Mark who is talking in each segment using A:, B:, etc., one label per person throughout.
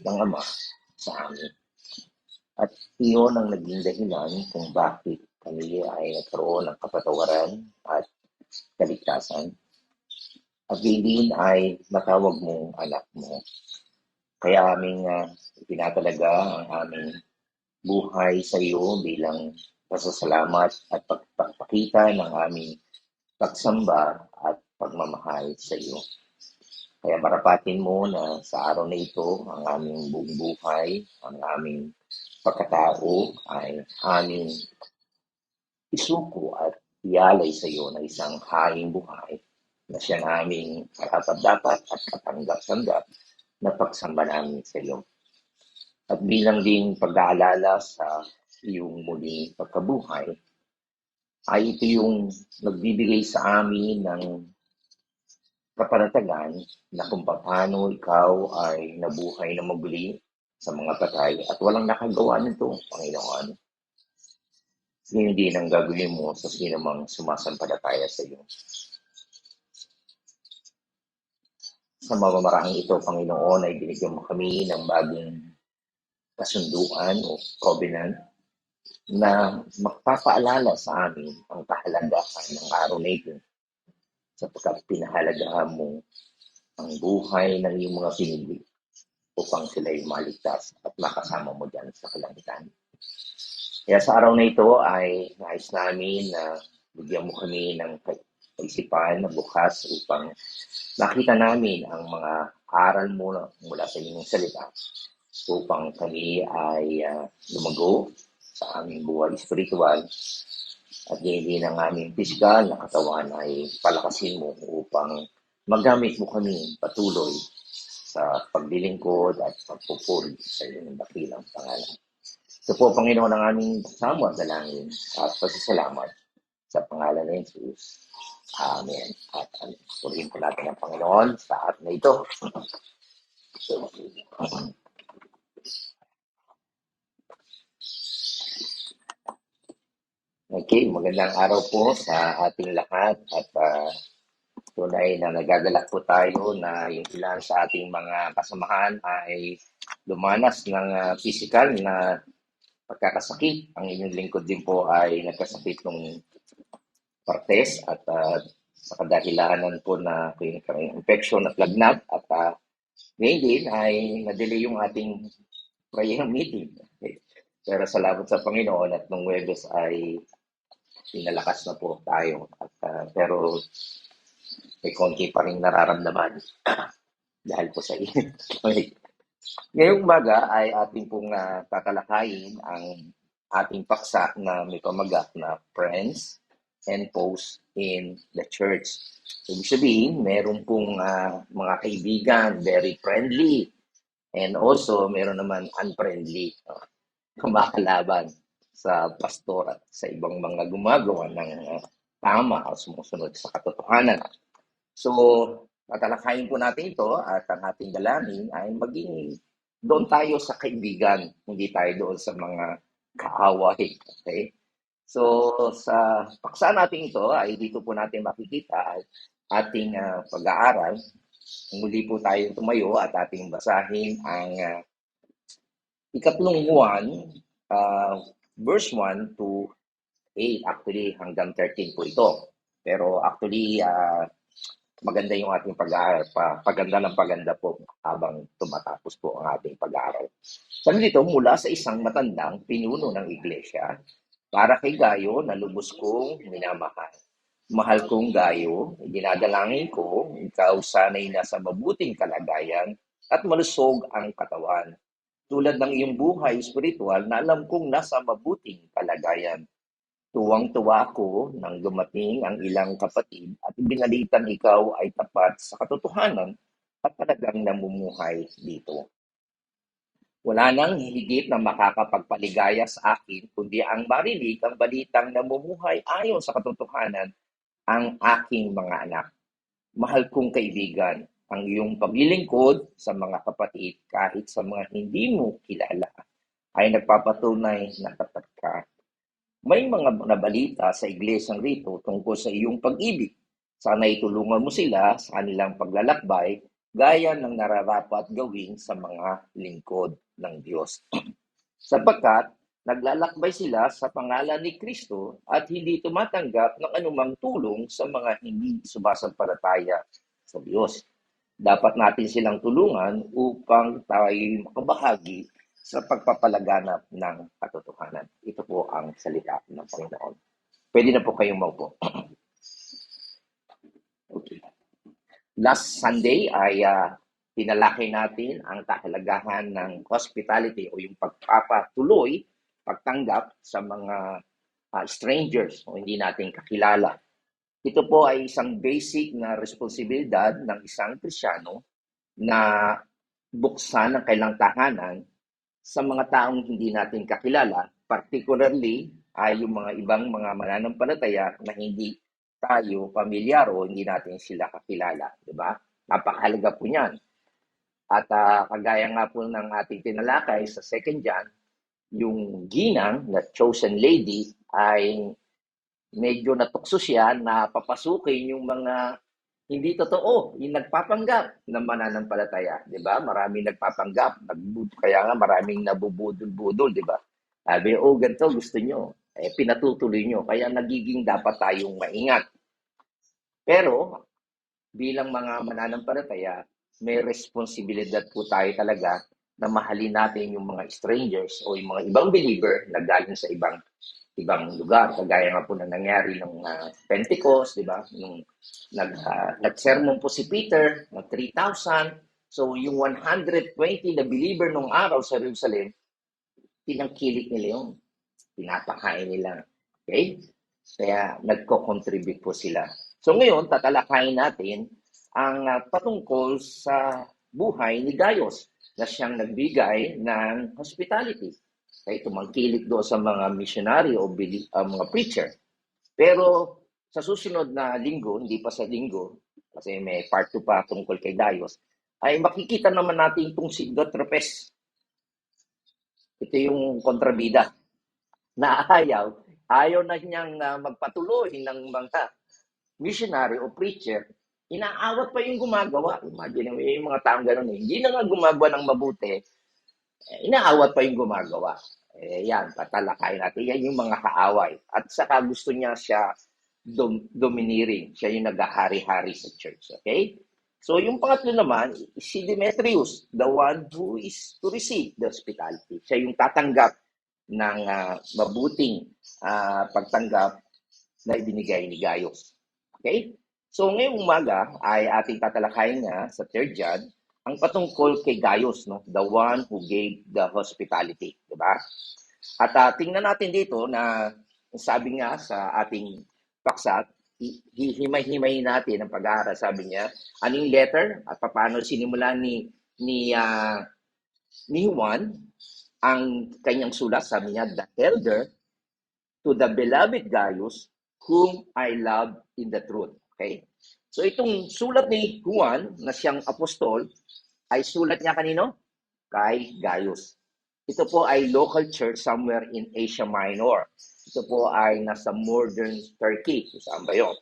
A: ng Ama sa amin. At iyon ang naging dahilan kung bakit kami ay nagkaroon ng kapatawaran at kaligtasan. At din ay matawag mong anak mo. Kaya aming pinatalaga ang aming buhay sa iyo bilang pasasalamat at pagpapakita ng aming pagsamba at pagmamahal sa iyo. Kaya marapatin mo na sa araw na ito, ang aming buong buhay, ang aming pagkatao ay aming isuko at ialay sa iyo na isang haing buhay na siya aming karapat-dapat at katanggap-tanggap na pagsamba namin sa iyo. At bilang ding pag-aalala sa iyong muling pagkabuhay, ay ito yung nagbibigay sa amin ng kapanatagan na kung paano ikaw ay nabuhay na muli sa mga patay at walang nakagawa nito, Panginoon. Hindi nang gagawin mo sa sinumang sumasampalataya sa iyo. Sa mamamaraang ito, Panginoon, ay binigyan mo kami ng bagong kasunduan o covenant na magpapaalala sa amin ang kahalagahan ng araw na ito sapagkat pinahalagahan mo ang buhay ng iyong mga pinili upang sila'y maligtas at makasama mo dyan sa kalangitan. Kaya sa araw na ito ay nais namin na bigyan mo kami ng kaisipan na bukas upang nakita namin ang mga aral mo mula sa inyong salita upang kami ay lumago sa aming buhay spiritual at hindi ng aming pisikal na katawan ay palakasin mo upang magamit mo kami patuloy sa paglilingkod at pagpupuri sa iyong dakilang pangalan. Ito po, Panginoon, ang aming samo at dalangin at pasasalamat sa pangalan ni Jesus. Amen. At purihin po natin ang Panginoon sa at na ito. Okay, magandang araw po sa ating lahat at tunay na nagagalak po tayo na yung ilan sa ating mga kasamahan ay lumanas ng physical na pagkakasakit. Ang inyong lingkod din po ay nagkasakit ng partes at sa kadahilanan po na infection at lagnat at ngayon din ay na-delay yung ating prayer meeting. Okay. Pero salamat sa Panginoon at nung Webes ay pinalakas na po tayo at pero may konti pa rin nararamdaman dahil po sa init. Ngayong umaga ay ating pong tatalakayin ang ating paksa na may pamagat na Friends and Foes in the Church. Ibig sabihin, meron pong mga kaibigan, very friendly, and also meron naman unfriendly, kumakalaban sa pastor at sa ibang mga gumagawa ng tama o sumusunod sa katotohanan. So, tatalakayin po natin ito at ang ating dalangin ay maging doon tayo sa kaibigan, hindi tayo doon sa mga kaaway. Okay? So, sa paksa natin ito ay dito po natin makikita ating pag-aaral. Muli po tayo tumayo at ating basahin ang ikatlong Juan, verse 1 to 8, actually hanggang 13 po ito. Pero actually, maganda yung ating pag-aaral. Paganda ng paganda po habang tumatapos po ang ating pag-aaral. Sabi dito, mula sa isang matandang pinuno ng iglesia, para kay Gayo na lubos kong minamahal. Mahal kong Gayo, dinadalangin ko, ikaw sana'y nasa mabuting kalagayan at malusog ang katawan. Tulad ng iyong buhay spiritual na alam kong nasa mabuting kalagayan. Tuwang-tuwa ako nang dumating ang ilang kapatid at binalitan ikaw ay tapat sa katotohanan at talagang namumuhay dito. Wala nang higit na makakapagpaligaya sa akin kundi ang marinig ang balitang namumuhay ayon sa katotohanan ang aking mga anak. Mahal kong kaibigan, ang iyong paglilingkod sa mga kapatid kahit sa mga hindi mo kilala ay nagpapatunay na tapat ka. May mga nabalita sa iglesyang rito tungkol sa iyong pag-ibig. Sana itulungan mo sila sa kanilang paglalakbay gaya ng nararapat gawin sa mga lingkod ng Diyos. Sapagkat naglalakbay sila sa pangalan ni Kristo at hindi tumatanggap ng anumang tulong sa mga hindi sumasampalataya sa Diyos. Dapat natin silang tulungan upang tayo makabahagi sa pagpapalaganap ng katotohanan. Ito po ang salita ng Panginoon. Pwede na po kayong maupo. Okay. Last Sunday ay tinalakay natin ang kahalagahan ng hospitality o yung pagpapatuloy, pagtanggap sa mga strangers o hindi natin kakilala. Ito po ay isang basic na responsibilidad ng isang Kristyano na buksan ang kailang tahanan sa mga taong hindi natin kakilala, particularly ay yung mga ibang mga mananampalataya na hindi tayo pamilyar o hindi natin sila kakilala, di ba? Napakahalaga po niyan. At kagaya nga po ng ating tinalakay sa 2 John, yung ginang na chosen lady ay medyo natukso siya na papasukin yung mga hindi totoo, yung nagpapanggap na mananampalataya, di ba? Maraming nagpapanggap, kaya nga maraming nabubudol-budol, di ba? Sabi, ganito gusto nyo, pinatutuloy nyo, kaya nagiging dapat tayong maingat. Pero, bilang mga mananampalataya, may responsibilidad po tayo talaga na mahalin natin yung mga strangers o yung mga ibang believer na galing sa ibang lugar. Kagaya nga po na nangyari ng Pentecost, di ba? Nung nag-sermon po si Peter ng 3,000. So, yung 120 na believer nung araw sa Jerusalem, pinangkilik nila yun. Pinapakain nila. Okay? Kaya nagko-contribute po sila. So, ngayon, tatalakayin natin ang patungkol sa buhay ni Gaius na siyang nagbigay ng hospitality. Okay, tumangkilik doon sa mga missionary o mga preacher. Pero sa susunod na linggo, hindi pa sa linggo, kasi may part 2 pa tungkol kay Gaius, ay makikita naman natin itong si Diotrephes. Ito yung kontrabida na ayaw na niyang magpatuloy ng mga missionary o preacher. Inaawat pa yung gumagawa. Imagine mo yung mga taong gano'n. Hindi na nga gumagawa ng mabuti, inaawat pa yung gumagawa. Yan, tatalakayin natin. Yan yung mga kaaway. At saka gusto niya siya domineering. Siya yung naghahari-hari sa church. Okay? So, yung pangatlo naman, si Demetrius, the one who is to receive the hospitality. Siya yung tatanggap ng mabuting pagtanggap na ibinigay ni Gaius. Okay? So, ngayong umaga ay ating tatalakayin nga sa 3 John ang patungkol kay Gaius, no? The one who gave the hospitality. Diba? At tingnan natin dito na sabi nga sa ating paksa, hihimay-himay natin ang pag-aaral. Sabi niya, anong letter at paano sinimula ni Juan ang kanyang sulat. Sabi niya, the elder to the beloved Gaius, whom I love in the truth. Okay? So itong sulat ni Juan na siyang apostol ay sulat niya kanino? Kay Gaius. Ito po ay local church somewhere in Asia Minor. Ito po ay nasa modern Turkey. Saan ba yun?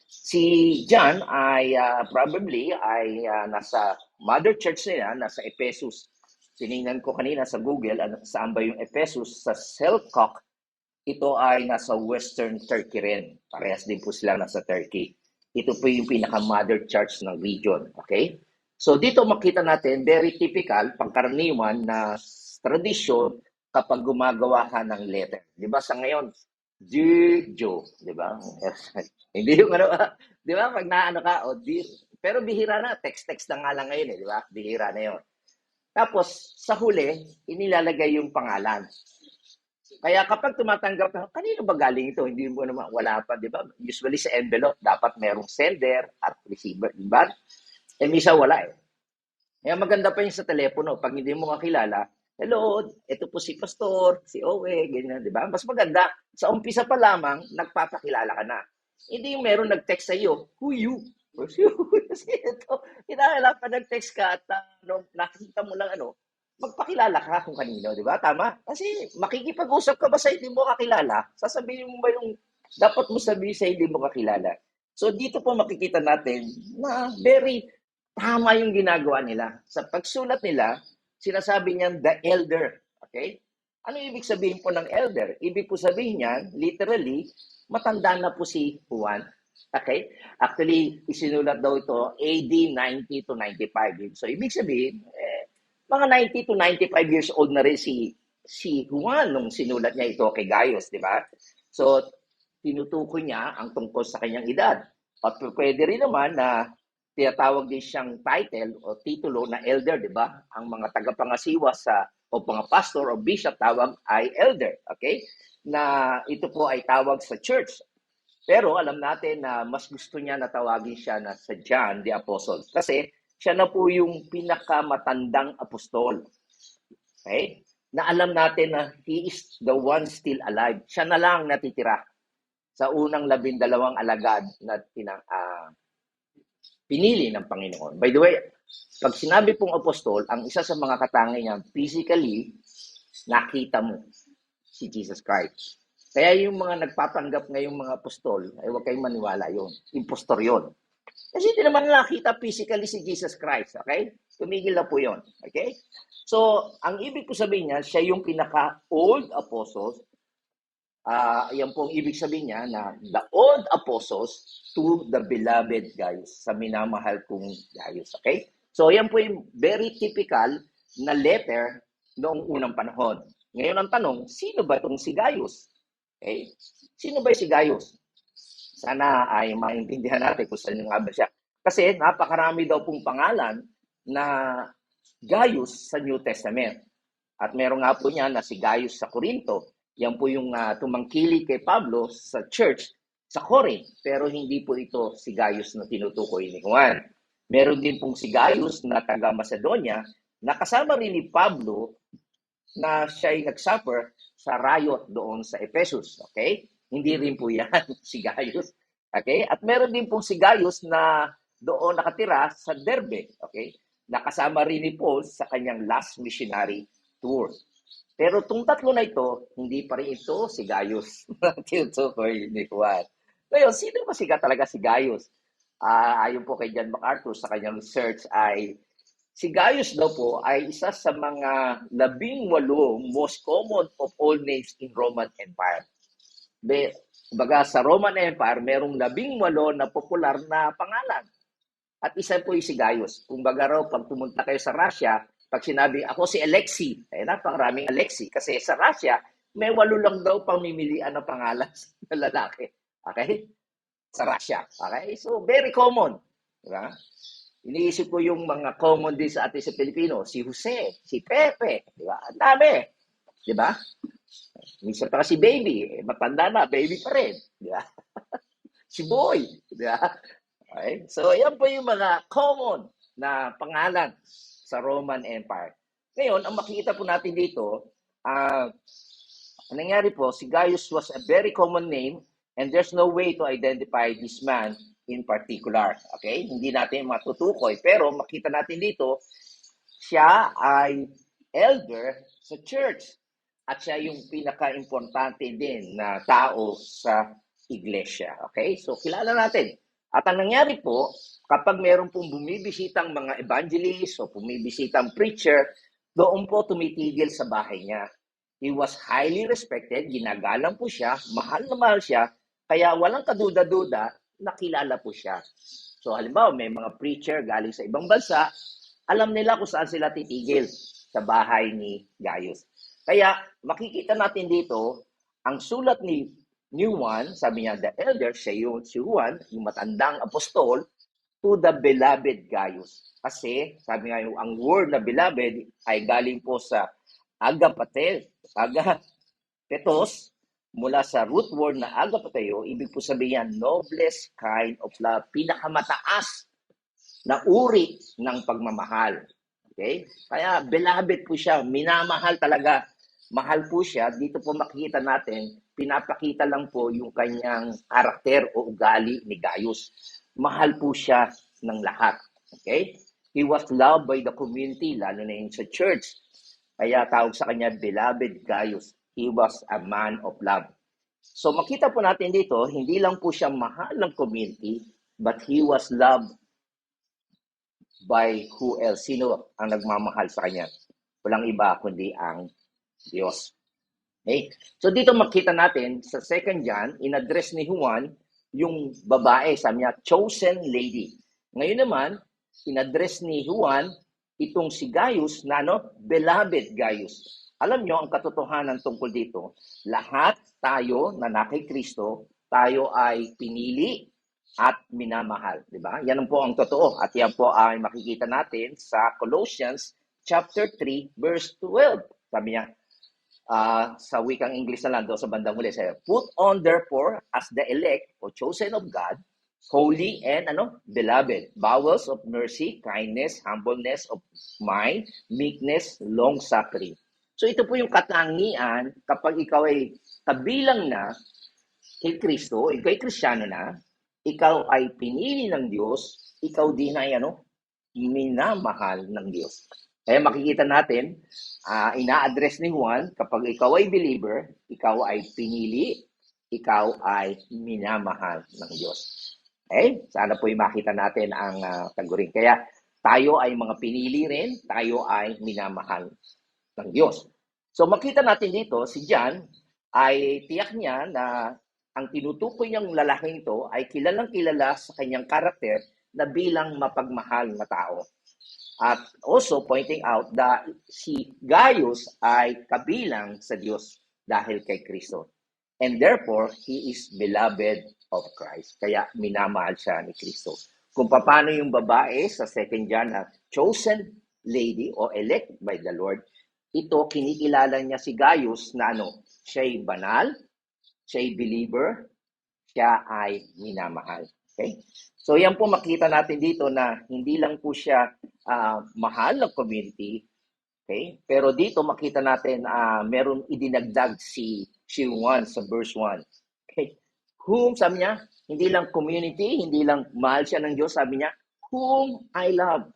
A: Si John ay probably ay nasa mother church nila, nasa Ephesus. Tinignan ko kanina sa Google, saan ba yung Ephesus? Sa Selkirk. Ito ay nasa Western Turkey rin. Parehas din po sila nasa Turkey. Ito po yung pinaka-mother church ng region. Okay? So dito makita natin, very typical, pangkaraniwan na tradisyon kapag gumagawa ka ng letter. Di ba sa ngayon, Dear Joe, di ba? Hindi yung di ba? Pag naano ka, dear. Pero bihira na, text-text na nga lang ngayon, di ba? Bihira na yun. Tapos, sa huli, inilalagay yung pangalan. Kaya kapag tumatanggap ka, kanino ba galing ito? Hindi mo naman, wala pa, di ba? Usually sa envelope, dapat merong sender at receiver, di ba? Misa wala eh. Kaya maganda pa yung sa telepono, pag hindi mo kakilala, hello, ito po si Pastor, si Owe, ganyan, di ba? Mas maganda, sa umpisa pa lamang, nagpapakilala ka na. Hindi yung meron nag-text sa iyo, who you? Kasi ito, kinakailangan pa nag-text ka at nakikita mo lang magpakilala ka kung kanino, di ba? Tama? Kasi makikipag-usap ka ba sa hindi mo kakilala? Sasabihin mo ba yung dapat mo sabihin sa hindi mo kakilala? So dito po makikita natin na very tama yung ginagawa nila. Sa pagsulat nila, sinasabi niyan the elder. Okay? Ano ibig sabihin po ng elder? Ibig po sabihin niyan, literally, matanda na po si Juan. Okay? Actually, isinulat daw ito AD 90 to 95. So, ibig sabihin, mga 90 to 95 years old na rin si Juan nung sinulat niya ito kay Gaius, di ba? So, tinutukoy niya ang tungkol sa kanyang edad. At pwede rin naman na tinatawag din siyang title o titulo na elder, di ba? Ang mga tagapangasiwa o mga pastor o bishop tawag ay elder, okay? Na ito po ay tawag sa church. Pero alam natin na mas gusto niya na tawagin siya na sa John the Apostle kasi siya na po yung pinakamatandang apostol. Okay? Na alam natin na he is the one still alive. Siya na lang natitira sa unang 12 alagad na pinili ng Panginoon. By the way, pag sinabi pong apostol, ang isa sa mga katangian niya, physically, nakita mo si Jesus Christ. Kaya yung mga nagpapanggap ngayong mga apostol, ay huwag kayong maniwala yun. Impostor yun. Kasi hindi naman nakita physically si Jesus Christ. Okay? Tumigil na po yun. Okay? So, ang ibig ko sabihin niya, siya yung pinaka-old apostles. Yan po ang ibig sabihin niya na the old apostles to the beloved Gaius, sa minamahal kong Gaius. Okay? So, yan po yung very typical na letter noong unang panahon. Ngayon ang tanong, sino ba itong si Gaius? Okay? Sino ba si Gaius? Sana ay maintindihan natin kung saan nga ba siya. Kasi napakarami daw pong pangalan na Gaius sa New Testament. At meron nga po niya na si Gaius sa Corinto. Yan po yung tumangkili kay Pablo sa church sa Corinth. Pero hindi po ito si Gaius na tinutukoy ni Juan. Meron din pong si Gaius na taga Macedonia na kasama rin ni Pablo na siya ay nagsuffer sa riot doon sa Ephesus. Okay? Hindi rin po yan si Gaius. Okay? At meron din pong si Gaius na doon nakatira sa Derbe. Okay? Nakasama rin ni Paul sa kanyang last missionary tour. Pero itong tatlo na ito, hindi pa rin ito si Gaius. Tinutukoy ni Juan. Ngayon, sino ba talaga si Gaius? Ayon po kay John MacArthur sa kanyang research ay si Gaius daw po ay isa sa mga 18 most common of all names in Roman Empire. Baga sa Roman Empire, merong 18 na popular na pangalan. At isa po yung si Gaius. Kung baga raw, pag pumunta kayo sa Russia, pag sinabi, ako si Alexei, napakaraming Alexei. Kasi sa Russia, may 8 lang daw pamimilian na pangalan na lalaki. Okay? Sa Russia. Okay? So, very common. Diba? Iniisip ko yung mga common din sa atin sa Pilipino. Si Jose, si Pepe. Diba? Ang dami. Diba? Minsan pa si Baby. Matanda na, baby pa rin. Diba? Si Boy. Diba? Okay? So, yan po yung mga common na pangalan sa Roman Empire. Ngayon, ang makikita po natin dito, ang nangyari po, si Gaius was a very common name and there's no way to identify this man in particular. Okay? Hindi natin matutukoy. Pero makita natin dito, siya ay elder sa church. At siya yung pinaka-importante din na tao sa iglesia. Okay? So, kilala natin. At ang nangyari po, kapag meron pong bumibisitang mga evangelist o bumibisitang preacher, doon po tumitigil sa bahay niya. He was highly respected, ginagalang po siya, mahal na mahal siya, kaya walang kaduda-duda, nakilala po siya. So halimbawa, may mga preacher galing sa ibang bansa, alam nila kung saan sila titigil sa bahay ni Gaius. Kaya makikita natin dito, ang sulat ni Juan, sabi niya, the elder, siya yun, si Juan, yung matandang apostol, to the beloved Gaius. Kasi, sabi nga yung, ang word na beloved ay galing po sa agapetos, mula sa root word na agapateo, ibig po sabihin noblest kind of love, pinakamataas na uri ng pagmamahal. Okay? Kaya beloved po siya, minamahal talaga. Mahal po siya, dito po makikita natin, pinapakita lang po yung kanyang karakter o ugali ni Gaius. Mahal po siya ng lahat. Okay? He was loved by the community, lalo na yung sa church. Kaya tawag sa kanya, beloved Gaius. He was a man of love. So makita po natin dito, hindi lang po siya mahal ng community, but he was loved by who else? Sino ang nagmamahal sa kanya? Walang iba kundi ang Diyos. Okay? So dito makita natin sa 2 John, in-address ni Juan yung babae, sabi niya, chosen lady. Ngayon naman, in-address ni Juan itong si Gaius na beloved Gaius. Alam nyo, ang katotohanan tungkol dito, lahat tayo na kay Kristo, tayo ay pinili at minamahal. Diba? Yan po ang totoo. At yan po ay makikita natin sa Colossians chapter 3, verse 12. Sabi niya, sa wikang English na lang doon sa bandang huli, sabi, put on therefore as the elect or chosen of God, holy and beloved, bowels of mercy, kindness, humbleness of mind, meekness, long-suffering. So ito po yung katangian kapag ikaw ay kabilang na kay Kristo, ikaw ay Kristiyano na, ikaw ay pinili ng Diyos, ikaw din ay minamahal ng Diyos. Kaya makikita natin, ina-address ni Juan, kapag ikaw ay believer, ikaw ay pinili, ikaw ay minamahal ng Diyos. Okay? Sana po makita natin ang taguring. Kaya tayo ay mga pinili rin, tayo ay minamahal ng Diyos. So makita natin dito, si John ay tiyak niya na ang tinutukoy niyang lalaking ito ay kilalang kilala sa kanyang karakter na bilang mapagmahal na tao. At also pointing out that si Gaius ay kabilang sa Diyos dahil kay Kristo. And therefore, he is beloved of Christ. Kaya minamahal siya ni Kristo. Kung paano yung babae sa 2 John na chosen lady o elect by the Lord, ito kinikilala niya si Gaius na siya'y banal, siya'y believer, siya ay minamahal. Okay? So yan po makita natin dito na hindi lang po siya mahal ng community, okay? Pero dito makita natin meron idinagdag si Juan sa verse 1. Okay? Whom, sabi niya, hindi lang community, hindi lang mahal siya ng Diyos, sabi niya, whom I love.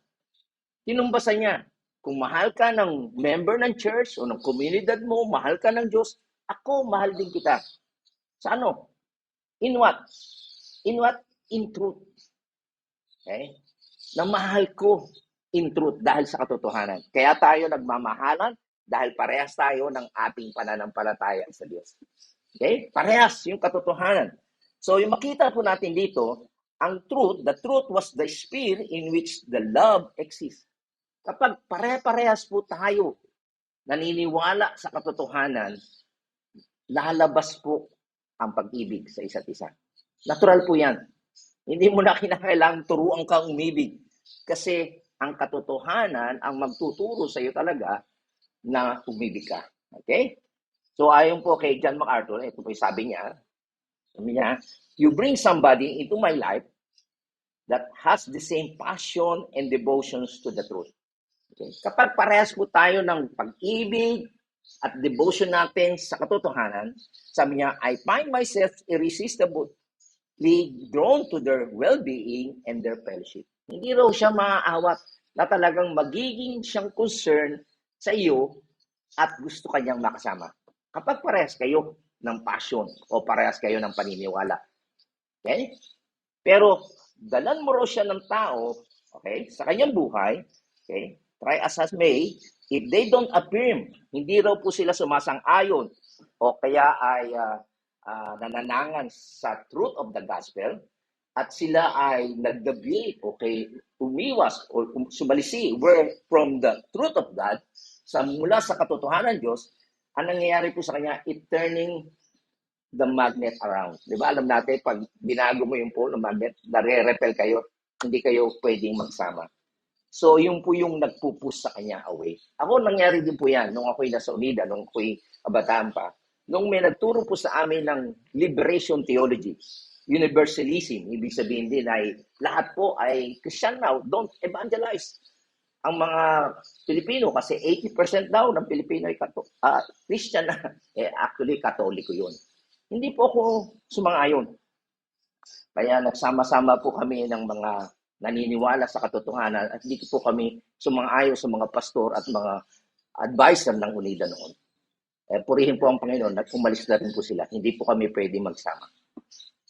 A: Tinumbasa niya, kung mahal ka ng member ng church o ng komunidad mo, mahal ka ng Diyos, ako mahal din kita. Sa In what? In what? In truth. Okay? Na mahal ko in truth dahil sa katotohanan. Kaya tayo nagmamahalan dahil parehas tayo ng ating pananampalataya sa Diyos. Okay? Parehas yung katotohanan. So yung makita po natin dito, ang truth, the truth was the sphere in which the love exists. Kapag pare-parehas po tayo naniniwala sa katotohanan, lalabas po ang pag-ibig sa isa't isa. Natural po yan. Hindi mo na kinakailangang turuan kang umibig. Kasi ang katotohanan ang magtuturo sa iyo talaga na umibig ka. Okay? So ayon po kay John MacArthur, ito po yung sabi niya, you bring somebody into my life that has the same passion and devotions to the truth. Okay? Kapag parehas po tayo ng pag-ibig at devotion natin sa katotohanan, sabi niya, I find myself irresistibly drawn to their well-being and their fellowship. Hindi raw siya maaawat na talagang magiging siyang concern sa iyo at gusto kanyang makasama. Kapag parehas kayo ng passion o parehas kayo ng paniniwala. Okay? Pero dalan mo raw siya ng tao, okay, sa kanyang buhay, okay, try as may, if they don't affirm, hindi raw po sila sumasang-ayon o kaya ay nananangan sa truth of the gospel at sila ay nag-deviate o umiwas o sumalisi from the truth of God mula sa katotohanan ng Diyos, ang nangyayari po sa kanya, it turning the magnet around. Di ba? Alam natin, pag binago mo yung pole ng magnet, nare-repel kayo, hindi kayo pwedeng magsama. So, yun po yung nagpupus sa kanya away. Ako, nangyari din po yan nung ako'y nasa Unida, nung ako'y kabataan pa. Nung may nagturo po sa amin ng liberation theology, universalism, ibig sabihin din ay lahat po ay Christian now, don't evangelize. Ang mga Pilipino, kasi 80% daw ng Pilipino ay Christian na, actually, Katoliko yun. Hindi po ako sumang-ayon. Kaya nagsama-sama po kami ng mga naniniwala sa katotohanan at dito po kami sumang-ayon sa mga pastor at mga advisor ng Unida noon. Purihin po ang Panginoon at umalis na rin po sila. Hindi po kami pwede magsama.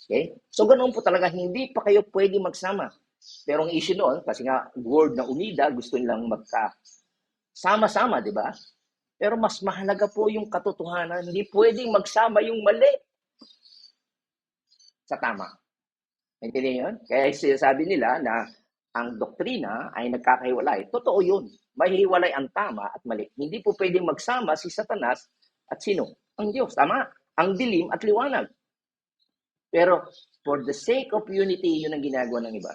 A: Okay? So ganoon po talaga, hindi pa kayo pwede magsama. Pero ang issue noon, kasi nga word na umida, gusto nilang magka-sama-sama, di ba? Pero mas mahalaga po yung katotohanan. Hindi pwedeng magsama yung mali sa tama. Naintindihan niyo yun? Kaya sinasabi nila na ang doktrina ay nagkakahiwalay. Totoo yun. Mahihiwalay ang tama at mali. Hindi po pwedeng magsama si Satanas at sino? Ang Diyos. Tama? Ang dilim at liwanag. Pero for the sake of unity, yun ang ginagawa ng iba.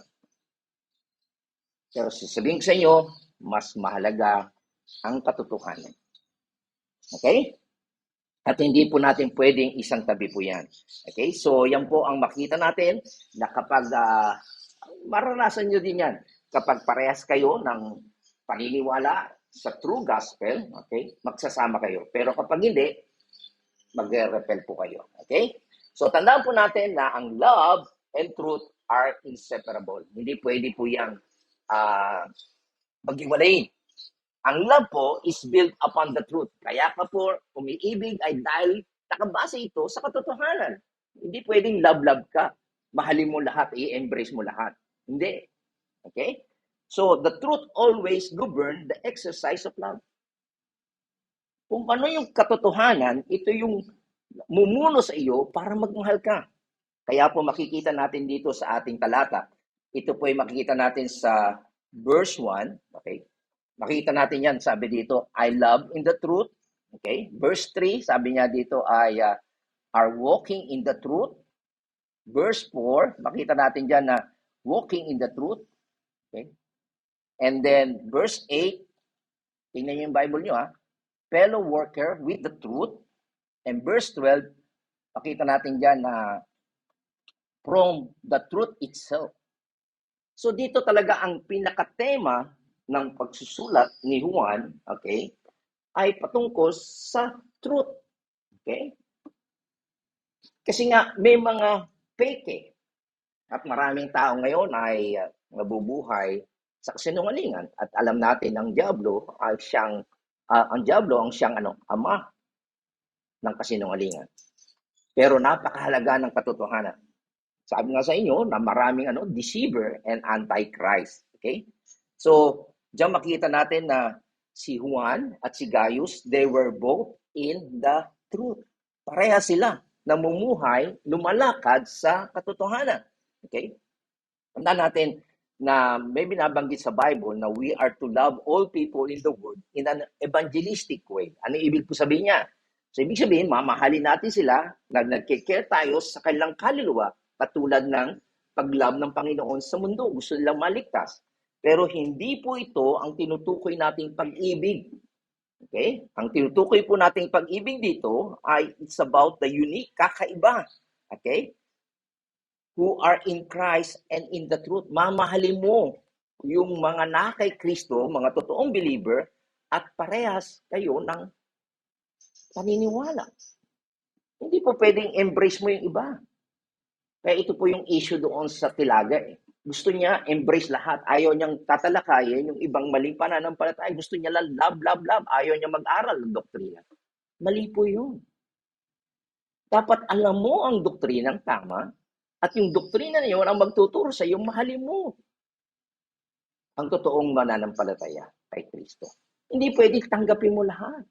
A: Pero sasabihin ko sa inyo, mas mahalaga ang katotohanan. Okay? At hindi po natin pwedeng isang tabi po yan. Okay? So, yan po ang makita natin na kapag maranasan nyo din yan. Kapag parehas kayo ng paniniwala sa true gospel, okay, magsasama kayo. Pero kapag hindi, magre-repel po kayo. Okay? So, tandaan po natin na ang love and truth are inseparable. Hindi pwede po yan maghiwalayin. Ang love po is built upon the truth. Kaya ka po umiibig ay dahil nakabase ito sa katotohanan. Hindi pwedeng love-love ka. Mahalin mo lahat, i-embrace mo lahat. Hindi. Okay? So, the truth always govern the exercise of love. Kung ano yung katotohanan, ito yung mumuno sa iyo para magmahal ka. Kaya po makikita natin dito sa ating talata. Ito po ay makikita natin sa verse 1. Okay? Makita natin yan, sabi dito, I love in the truth. Okay? Verse 3, sabi niya dito ay are walking in the truth. Verse 4, makita natin dyan na walking in the truth. Okay? And then verse 8, tingnan niyo yung Bible niyo fellow worker with the truth. And verse 12, makita natin dyan na from the truth itself. So dito talaga ang pinakatema ng pagsusulat ni Juan, okay, ay patungkol sa truth. Okay? Kasi nga, may mga fake At maraming tao ngayon ay nabubuhay sa kasinungalingan. At alam natin, ang Diablo ay siyang, ama ng kasinungalingan. Pero napakahalaga ng katotohanan. Sabi nga sa inyo na maraming deceiver and antichrist. Okay? So, diyan makita natin na si Juan at si Gaius, they were both in the truth. Pareha sila namumuhay, lumalakad sa katotohanan. Okay? Tandaan natin na may binabanggit sa Bible na we are to love all people in the world in an evangelistic way. Ano ibig po sabihin niya? So, ibig sabihin, mamahalin natin sila na nagkikare tayo sa kanilang kaluluwa katulad ng pag-love ng Panginoon sa mundo. Gusto nilang maligtas. Pero hindi po ito ang tinutukoy nating pag-ibig. Okay? Ang tinutukoy po nating pag-ibig dito ay it's about the unique, kakaiba. Okay? Who are in Christ and in the truth. Mamahalin mo yung mga na kay Kristo, mga totoong believer, at parehas kayo ng paniniwala. Hindi po pwedeng embrace mo yung iba. Kaya ito po yung issue doon sa Tilaga. Gusto niya embrace lahat. Ayaw niyang tatalakayin yung ibang maling pananampalataya. Gusto niya lang love. Ayaw niya mag-aral ng doktrina. Mali po yun. Dapat alam mo ang doktrinang tama at yung doktrina na yun ang magtuturo sa iyo, mahalin mo ang totoong mananampalataya kay Kristo. Hindi pwedeng tanggapin mo lahat.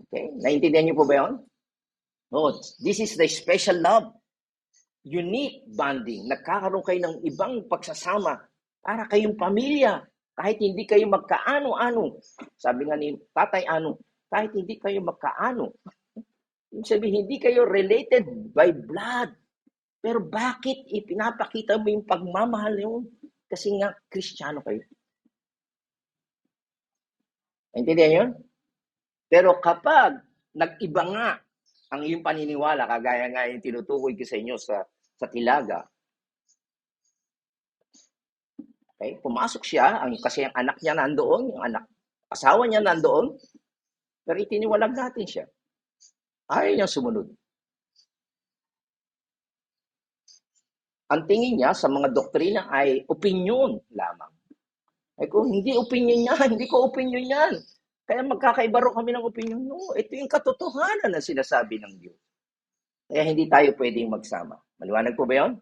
A: Okay? Naintindihan niyo po ba yun? No, this is the special love. Unique bonding. Nagkakaroon kayo ng ibang pagsasama para kayong pamilya. Kahit hindi kayo magkaano-ano. Sabi nga ni Tatay Ano, kahit hindi kayo magkaano. Ibig sabihin, hindi kayo related by blood. Pero bakit ipinapakita mo yung pagmamahal yun? Kasi nga, Kristiyano kayo. Naintindihan yun? Pero kapag nag-iba nga ang iyong paniniwala, kagaya nga yung tinutukoy ko sa inyo sa Tilaga, okay? Pumasok siya, kasi ang anak niya nandoon, yung asawa niya nandoon, pero itiniwalag natin siya. Ayaw niyang sumunod. Ang tingin niya sa mga doktrina ay opinion lamang. Ay kung hindi opinion niya, hindi ko opinion yan. Kaya magkakaiba rin kami ng opinion. No, ito yung katotohanan na sinasabi ng Diyos. Kaya hindi tayo pwedeng magsama. Maliwanag po ba yun?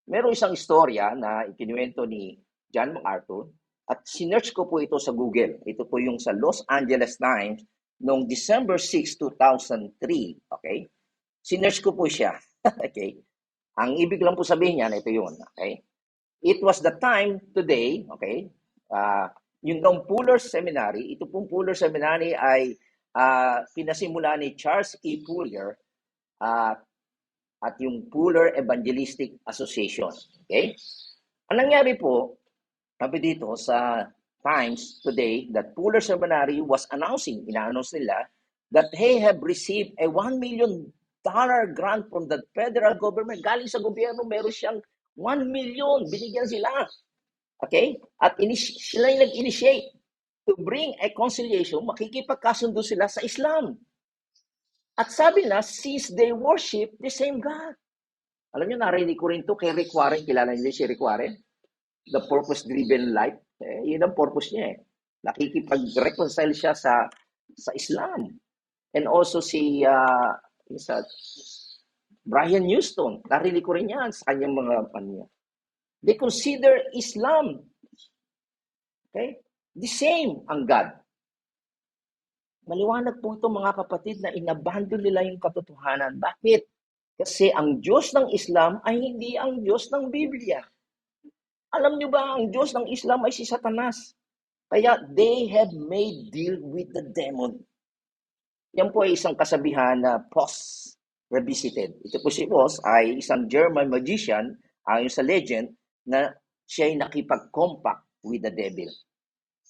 A: Meron isang istorya na ikinuwento ni John MacArthur at sinearch ko po ito sa Google. Ito po yung sa Los Angeles Times noong December 6, 2003. Okay? Sinearch ko po siya. Okay? Ang ibig lang po sabihin niyan, ito yun. Okay? It was the time today, okay? Yung daw Fuller Seminary, ito pong Fuller Seminary ay pinasimula ni Charles E. Fuller at yung Fuller Evangelistic Association. Okay? Ang nangyari po, sabi dito sa Times today, that Fuller Seminary was announcing, ina-announce nila, that they have received a $1 million grant from the federal government. Galing sa gobyerno, meron siyang 1 million, binigyan sila. Okay? At sila yung nag-initiate to bring a conciliation, makikipagkasundo sila sa Islam. At sabi na, since they worship the same God. Alam niyo, narinig ko rin to kay Rick Warren. Kilala niyo si Rick Warren? The purpose-driven life. Yun ang purpose niya eh. Nakikipag-reconcile siya sa Islam. And also si Brian Houston. Narinig ko rin yan sa kanyang mga panya. They consider Islam, okay, the same ang God. Maliwanag po ito mga kapatid na inabandon nila yung katotohanan. Bakit? Kasi ang Diyos ng Islam ay hindi ang Diyos ng Biblia. Alam niyo ba, ang Diyos ng Islam ay si Satanas. Kaya they have made deal with the demon. Yan po ay isang kasabihan na Poss revisited. Ito po si Poss ay isang German magician, ayon sa legend, na siya ay nakipag-compact with the devil.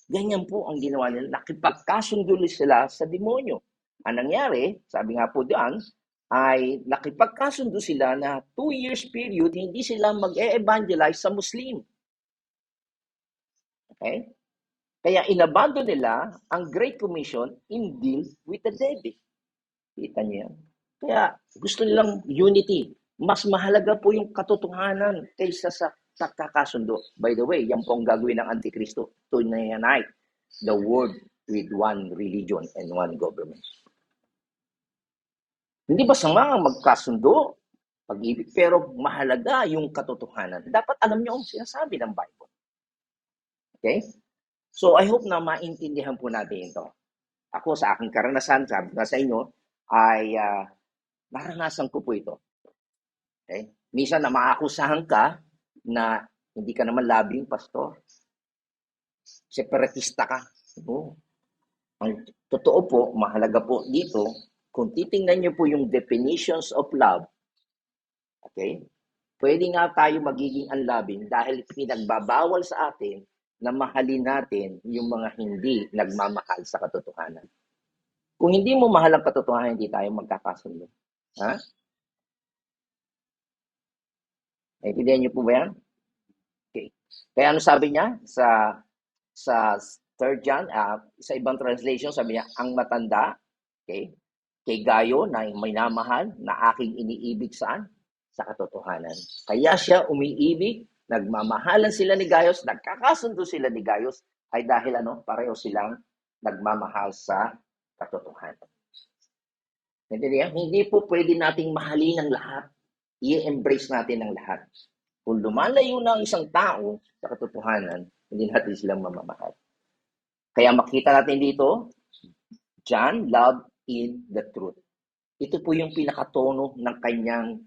A: Ganyan po ang ginawa nila. Nakipagkasundo sila sa demonyo. Ang nangyari, sabi nga po diyan, ay nakipagkasundo sila na 2 years period, hindi sila mag-e-evangelize sa Muslim. Okay? Kaya inabandon nila ang Great Commission in deal with the devil. Kita niyo yan? Kaya gusto nilang unity. Mas mahalaga po yung katotohanan kaysa sa pagkakasundo. By the way, yan po ang gagawin ng Antikristo to unite the world with one religion and one government. Hindi ba sama ang magkasundo, pag-ibig, pero mahalaga yung katotohanan. Dapat alam niyo ang sinasabi ng Bible. Okay? So I hope na maintindihan po natin ito. Ako sa aking karanasan, sabi ko sa inyo, ay naranasan ko po ito. Okay? Minsan na maakusahan ka na hindi ka naman labing pastor. Separatista ka. Oh. Ang totoo po, mahalaga po dito, kung titingnan niyo po yung definitions of love, okay, pwede nga tayo magiging unloving dahil pinagbabawal sa atin na mahalin natin yung mga hindi nagmamahal sa katotohanan. Kung hindi mo mahal ang katotohanan, hindi tayo magkakasundo. Ha? Naintindihan niyo po ba yan? Okay. Kaya ano sabi niya sa 3 John, sa ibang translation, sabi niya, ang matanda, okay, kay Gayo na may namahal na aking iniibig saan? Sa katotohanan. Kaya siya umiibig, nagmamahalan sila ni Gayos, nagkakasundo sila ni Gayos, ay dahil pareho silang nagmamahal sa katotohanan. Hindi po pwede nating mahalin ang lahat. I-embrace natin ang lahat. Kung lumalayo na ang isang tao sa katotohanan, hindi natin silang mamamahal. Kaya makita natin dito, John loved in the truth. Ito po yung pinakatono ng kanyang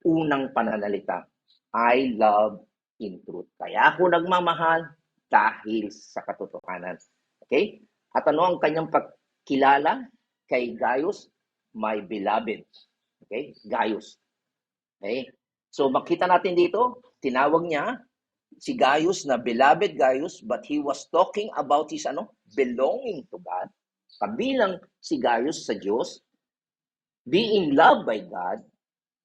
A: unang pananalita. I love in truth. Kaya ako nagmamahal dahil sa katotohanan. Okay? At ano ang kanyang pagkilala kay Gaius? My beloved. Okay? Gaius. Okay? So makita natin dito, tinawag niya si Gaius na beloved Gaius, but he was talking about his belonging to God. Kabilang si Gaius sa Diyos, being loved by God.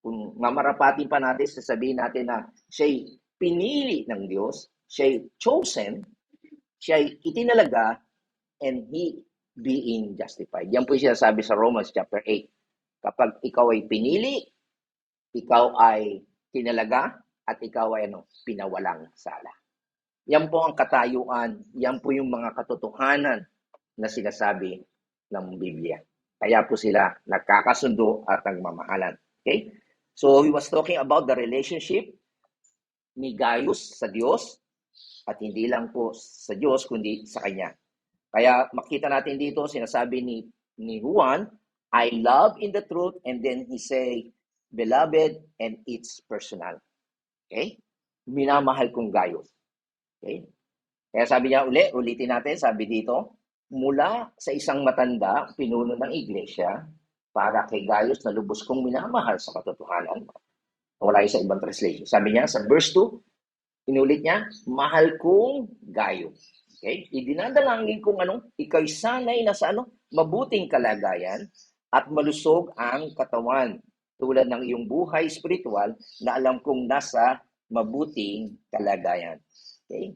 A: Kung mamarapatin pa natin, sasabihin natin na siya'y pinili ng Diyos, siya'y chosen, siya'y itinalaga, and he being justified. Yan po yung sinasabi sa Romans chapter 8. Kapag ikaw ay pinili, ikaw ay tinalaga, at ikaw ay pinawalang sala. Yan po ang katayuan, yan po yung mga katotohanan na sinasabi ng Biblia. Kaya po sila nagkakasundo at nagmamahalan. Okay? So he was talking about the relationship ni Gaius sa Diyos at hindi lang po sa Diyos kundi sa Kanya. Kaya makita natin dito, sinasabi ni Juan, I love in the truth, and then he say, beloved, and it's personal. Okay? Minamahal kong Gaius. Okay? Kaya sabi niya ulitin natin, sabi dito, mula sa isang matanda, pinuno ng iglesia, para kay Gaius na lubos kong minamahal sa katotohanan. Wala yung sa ibang translation. Sabi niya sa verse 2, inulit niya, mahal kong Gaius. Okay? Idinadalangin kong ikay sanay na sa mabuting kalagayan at malusog ang katawan tulad ng iyong buhay spiritual na alam kong nasa mabuting kalagayan. Okay?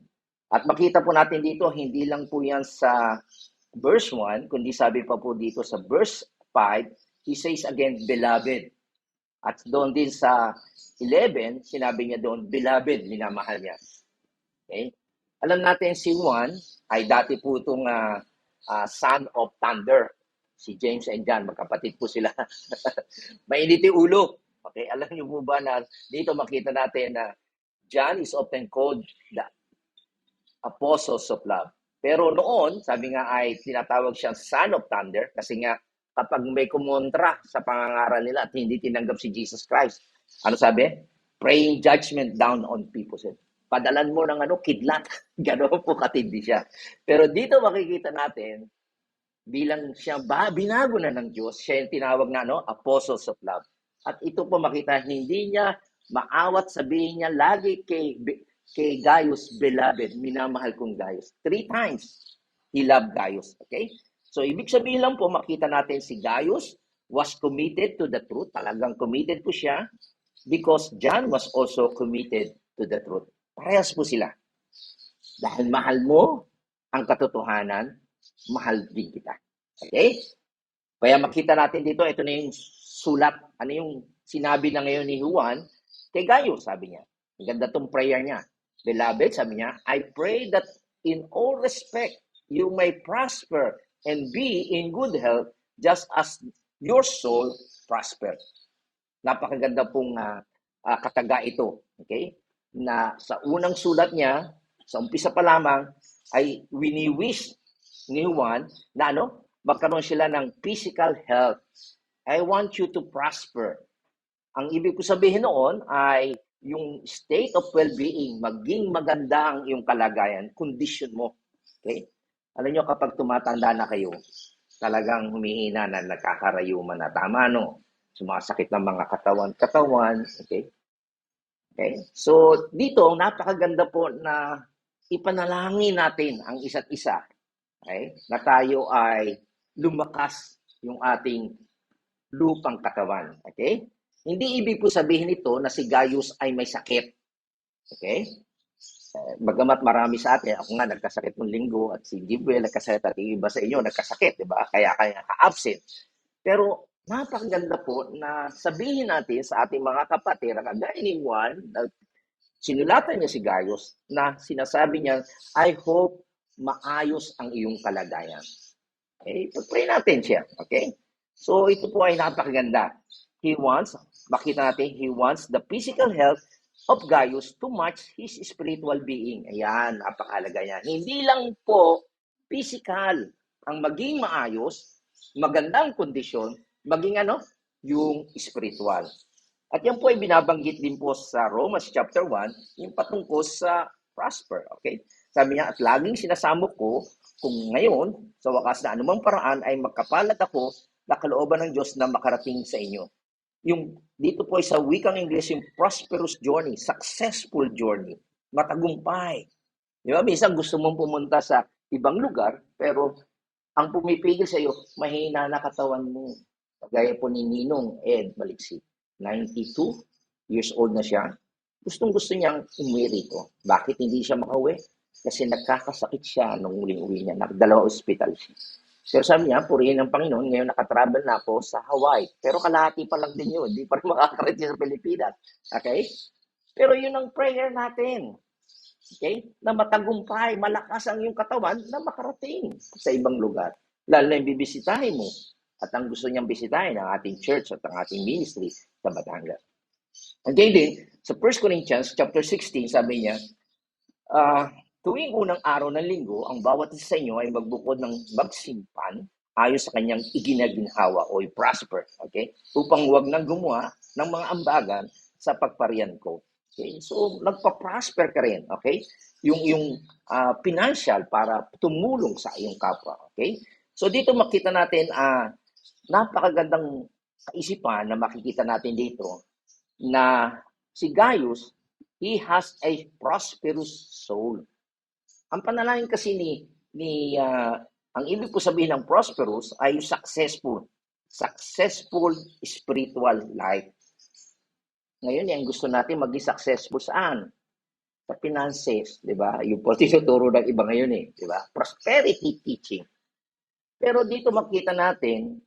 A: At makita po natin dito, hindi lang po yan sa verse 1, kundi sabi pa po dito sa verse 5, he says again, beloved. At doon din sa 11, sinabi niya doon, beloved, minamahal niya. Okay? Alam natin si Juan ay dati po itong son of thunder. Si James and John, magkapatid po sila. Mainit yung ulo. Okay, alam niyo po ba na dito makita natin na John is often called the apostles of love. Pero noon, sabi nga ay tinatawag siyang son of thunder kasi nga kapag may kumontra sa pangangaral nila at hindi tinanggap si Jesus Christ, ano sabi? Praying judgment down on people. Padalan mo ng kidlat. Gano'n po katindi siya. Pero dito makikita natin, bilang siya binago na ng Diyos, siya yung tinawag na apostles of love. At ito po makita, hindi niya maawat sabihin niya lagi kay Gaius, beloved, minamahal kong Gaius. 3 times he loved Gaius. Okay? So, ibig sabihin lang po, makita natin si Gaius was committed to the truth. Talagang committed po siya because John was also committed to the truth. Parehas po sila. Dahil mahal mo ang katotohanan, mahal din kita. Okay? Kaya makita natin dito, ito na yung sulat. Ano yung sinabi na ngayon ni Juan kay Gaius, sabi niya. Ang ganda tong prayer niya. Beloved, sabi niya, I pray that in all respect, you may prosper and be in good health just as your soul prosper. Napakaganda pong kataga ito. Okay? Na sa unang sulat niya, sa umpisa pa lamang, ay wini-wish ni Juan na magkaroon sila ng physical health. I want you to prosper. Ang ibig ko sabihin noon ay yung state of well-being, maging maganda ang iyong kalagayan, condition mo. Okay? Alam nyo, kapag tumatanda na kayo, talagang humihina na, nagkakarayuman na. Tama, sumasakit ng mga katawan. Okay? Okay? So, dito, napakaganda po na ipanalangin natin ang isa't isa. Okay? Na tayo ay lumakas yung ating lupang katawan. Okay? Hindi ibig po sabihin ito na si Gaius ay may sakit. Okay? Bagamat marami sa atin, ako nga nagkasakit ng linggo at si Gibuel nagkasakit at iba sa inyo nagkasakit, di ba? Kaya ka-absent. Pero napakaganda po na sabihin natin sa ating mga kapatid, kagaya ni Juan, sinulatan niya si Gaius na sinasabi niya, I hope maayos ang iyong kalagayan. Okay? Pag-pray natin siya. Okay? So ito po ay napakaganda. Makita natin, he wants the physical health of Gaius to match his spiritual being. Ayan, napakalaga yan. Hindi lang po physical ang maging maayos, magandang kondisyon, maging yung spiritual. At yan po ay binabanggit din po sa Romans chapter 1, yung patungkol sa prosper. Okay? Sabi niya, at laging sinasamok ko kung ngayon, sa wakas na anumang paraan ay makapalat ako na kalooban ng Diyos na makarating sa inyo. Yung dito po ay sa wikang English, yung prosperous journey, successful journey, matagumpay. Di ba? Minsan gusto mong pumunta sa ibang lugar, pero ang pumipigil sa iyo, mahina na katawan mo. Gaya po ni Ninong Ed Maliksi, 92 years old na siya. Gustong-gusto niyang umuwi rito. Bakit hindi siya makauwi? Kasi nagkakasakit siya nung uling-uwi niya. Nagdalawa hospital siya. Pero sabi niya, purihin ng Panginoon, ngayon nakatravel na ako sa Hawaii. Pero kalahati pa lang din yun. Hindi pa rin makakarating sa Pilipinas. Okay? Pero yun ang prayer natin. Okay? Na matagumpay, malakas ang iyong katawan na makarating sa ibang lugar. Lalo na yung bibisitahin mo. At ang gusto niyang bisitahin ang ating church at ang ating ministry sa Batangas. Okay din, Sa 1 Corinthians chapter 16, sabi niya, ah, tuwing unang araw ng linggo, ang bawat isa sa inyo ay magbukod ng magsimpan ayon sa kanyang iginaginhawa o i-prosper, okay? Upang huwag nang gumawa ng mga ambagan sa pagparian ko. Okay? So, nagpa-prosper ka rin, okay? Yung financial para tumulong sa iyong kapwa, okay? So, dito makita natin, napakagandang kaisipan na makikita natin dito na si Gaius, he has a prosperous soul. Ang panalangin kasi ang ibig po sabihin ng prosperous ay successful. Successful spiritual life. Ngayon, yung gusto natin maging successful saan? Sa finances, di ba? Yung po tinuturo ng iba ngayon eh, di ba? Prosperity teaching. Pero dito makita natin,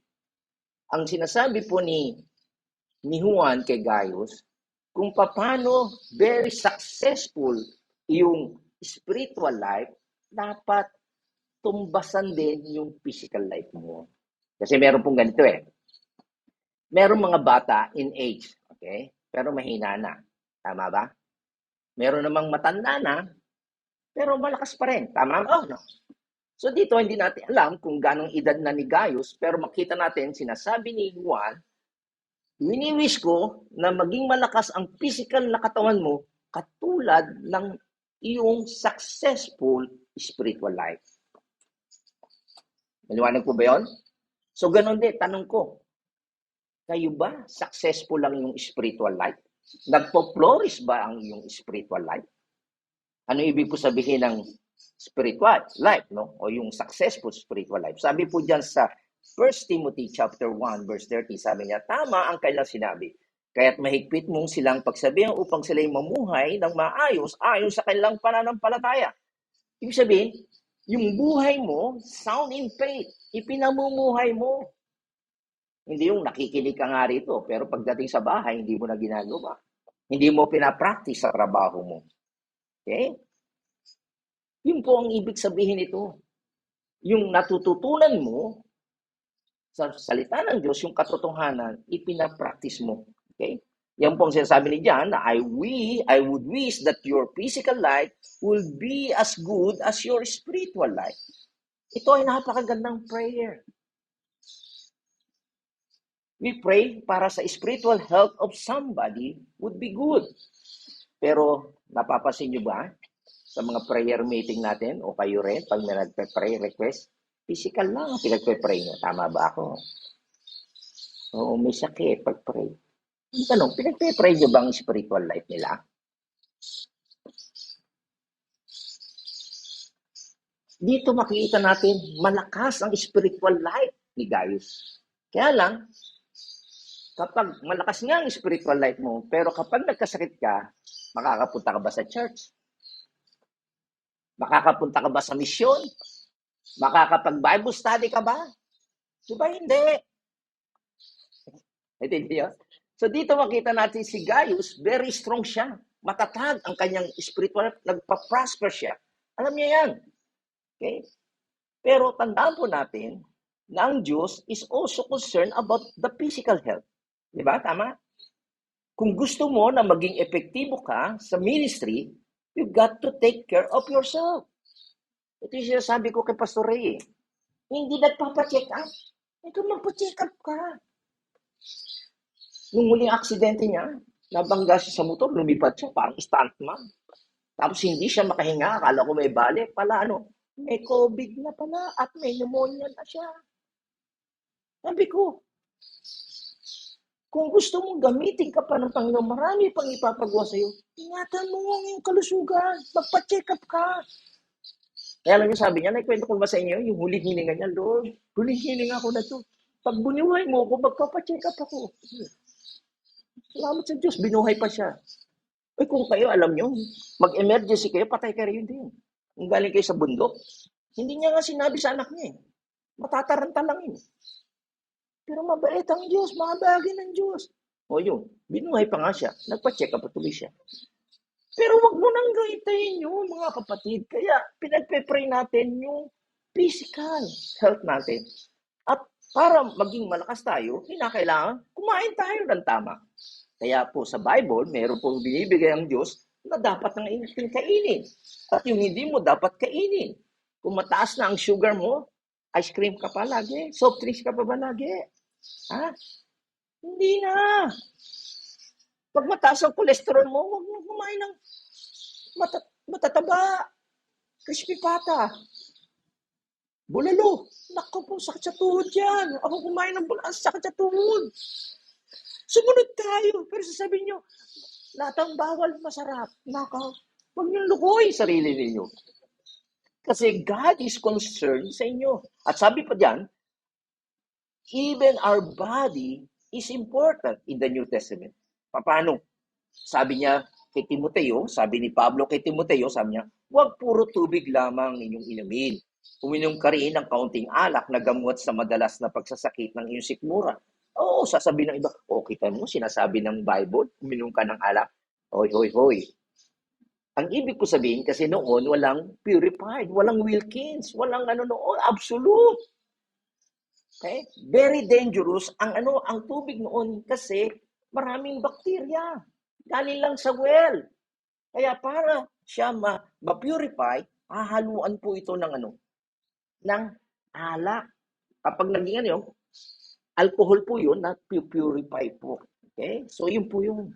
A: ang sinasabi po ni Juan kay Gaius, kung paano very successful yung spiritual life, dapat tumbasan din yung physical life mo. Kasi meron pong ganito eh. Meron mga bata in age, okay? Pero mahina na. Tama ba? Meron namang matanda na, pero malakas pa rin. Tama ba? No? So dito, hindi natin alam kung ganong edad na ni Gaius, pero makita natin, sinasabi ni Juan, wini-wish ko na maging malakas ang physical na katawan mo katulad ng iyong successful spiritual life. Maliwanag po ba yun? So ganun din, tanong ko, kayo ba successful lang yung spiritual life? Nagpo-flourish ba ang iyong spiritual life? Ano ibig po sabihin ng spiritual life, no? O yung successful spiritual life? Sabi po dyan sa 1 Timothy chapter 1 verse 30, sabi niya, tama ang kailang sinabi. Kaya't mahigpit mong silang pagsabihan upang sila'y mamuhay ng maayos ayon sa kanilang pananampalataya. Ibig sabihin, yung buhay mo, sound in faith, ipinamumuhay mo. Hindi yung nakikinig ka nga rito, pero pagdating sa bahay, hindi mo na ginagawa. Hindi mo pinapractice sa trabaho mo. Okay? Yun po ang ibig sabihin nito. Yung natututunan mo sa salita ng Diyos, yung katotohanan, ipinapractice mo. Okay? Yan po ang sinasabi ni John na I would wish that your physical life will be as good as your spiritual life. Ito ay napakagandang prayer. We pray para sa spiritual health of somebody would be good. Pero napapansin nyo ba sa mga prayer meeting natin o kayo rin pag may nagpe-pray request, physical lang ang pinagpe-pray nyo. Tama ba ako? Oo, may sakit pag-pray. Ang tanong, pinagpe-pray nyo ba ang spiritual life nila? Dito makikita natin, malakas ang spiritual life ni Gaius. Kaya lang, kapag malakas nga ang spiritual life mo, pero kapag nagkasakit ka, makakapunta ka ba sa church? Makakapunta ka ba sa misyon? Makakapag-Bible study ka ba? Diba hindi? Hindi yun? So dito makita natin si Gaius, very strong siya. Matatag ang kanyang spiritual, nagpa-prosper siya. Alam niya yan. Okay? Pero tandaan po natin na ang Diyos is also concerned about the physical health. Diba? Tama? Kung gusto mo na maging epektibo ka sa ministry, you got to take care of yourself. Ito yung sinasabi ko kay Pastor Ray. Hindi nagpapacheck up. Ito magpa-check up ka. Nung muling aksidente niya, nabangga siya sa motor, lumipat siya, parang stuntman. Tapos hindi siya makahinga, akala ko may balik. Pala may COVID na pala at may pneumonia na siya. Sabi ko, kung gusto mong gamitin ka pa ng Panginoon, marami pang ipapagawa sa'yo. Ingatan mo ang iyong kalusugan. Magpa-check up ka. Kaya lang yung sabi niya, naikwento ko ba sa inyo, yung huling hininga niya, Lord, huling hininga ko na to. Pag bunuhay mo ako, magpapa-check up ako. Salamat sa Diyos, binuhay pa siya. Kung kayo, alam nyo, mag-emergency kayo, patay ka rin din. Kung galing kayo sa bundok, hindi niya nga sinabi sa anak niya. Matataranta lang yun. Pero mabait ang Diyos, mahabagin ng Diyos. O yun, binuhay pa nga siya, nagpa-check up tuloy siya. Pero wag mo nang gawin yun, mga kapatid. Kaya pinagpe-pray natin yung physical health natin. At para maging malakas tayo, kinakailangan kumain tayo ng tama. Kaya po sa Bible, meron pong binibigay ang Diyos na dapat ng iyong kainin. At yung hindi mo dapat kainin. Kung mataas na ang sugar mo, ice cream ka pa lagi, soft drinks ka pa ba lagi? Ha? Hindi na. Pag mataas ang cholesterol mo, huwag mo kumain ng matataba, crispy pata, bulalo. Naku po, sakit sa tuhod yan. Ako kumain ng bulalo, sakit sa tuhod. Sumunod tayo. Pero sasabihin nyo, lahat ang bawal masarap. Nakaw. Huwag niyong lukoy sarili ninyo. Kasi God is concerned sa inyo. At sabi pa diyan, even our body is important in the New Testament. Paano? Sabi niya kay Timoteo, sabi ni Pablo kay Timoteo, sabi niya, huwag puro tubig lamang inyong inumin. Uminom ka rin ng kaunting alak na gamot sa madalas na pagsasakit ng iyong sikmura. Oo, sasabihin ng iba, kita mo, sinasabi ng Bible, uminom ka ng alak. Hoy, hoy, hoy. Ang ibig ko sabihin, kasi noon, walang purified, walang Wilkins, walang noon, absolute. Okay? Very dangerous ang tubig noon kasi maraming bakterya. Galing lang sa well. Kaya para siya ma-purify, hahaluan po ito ng alak. Kapag naging alcohol po yun, na purify po. Okay? So yun po yung.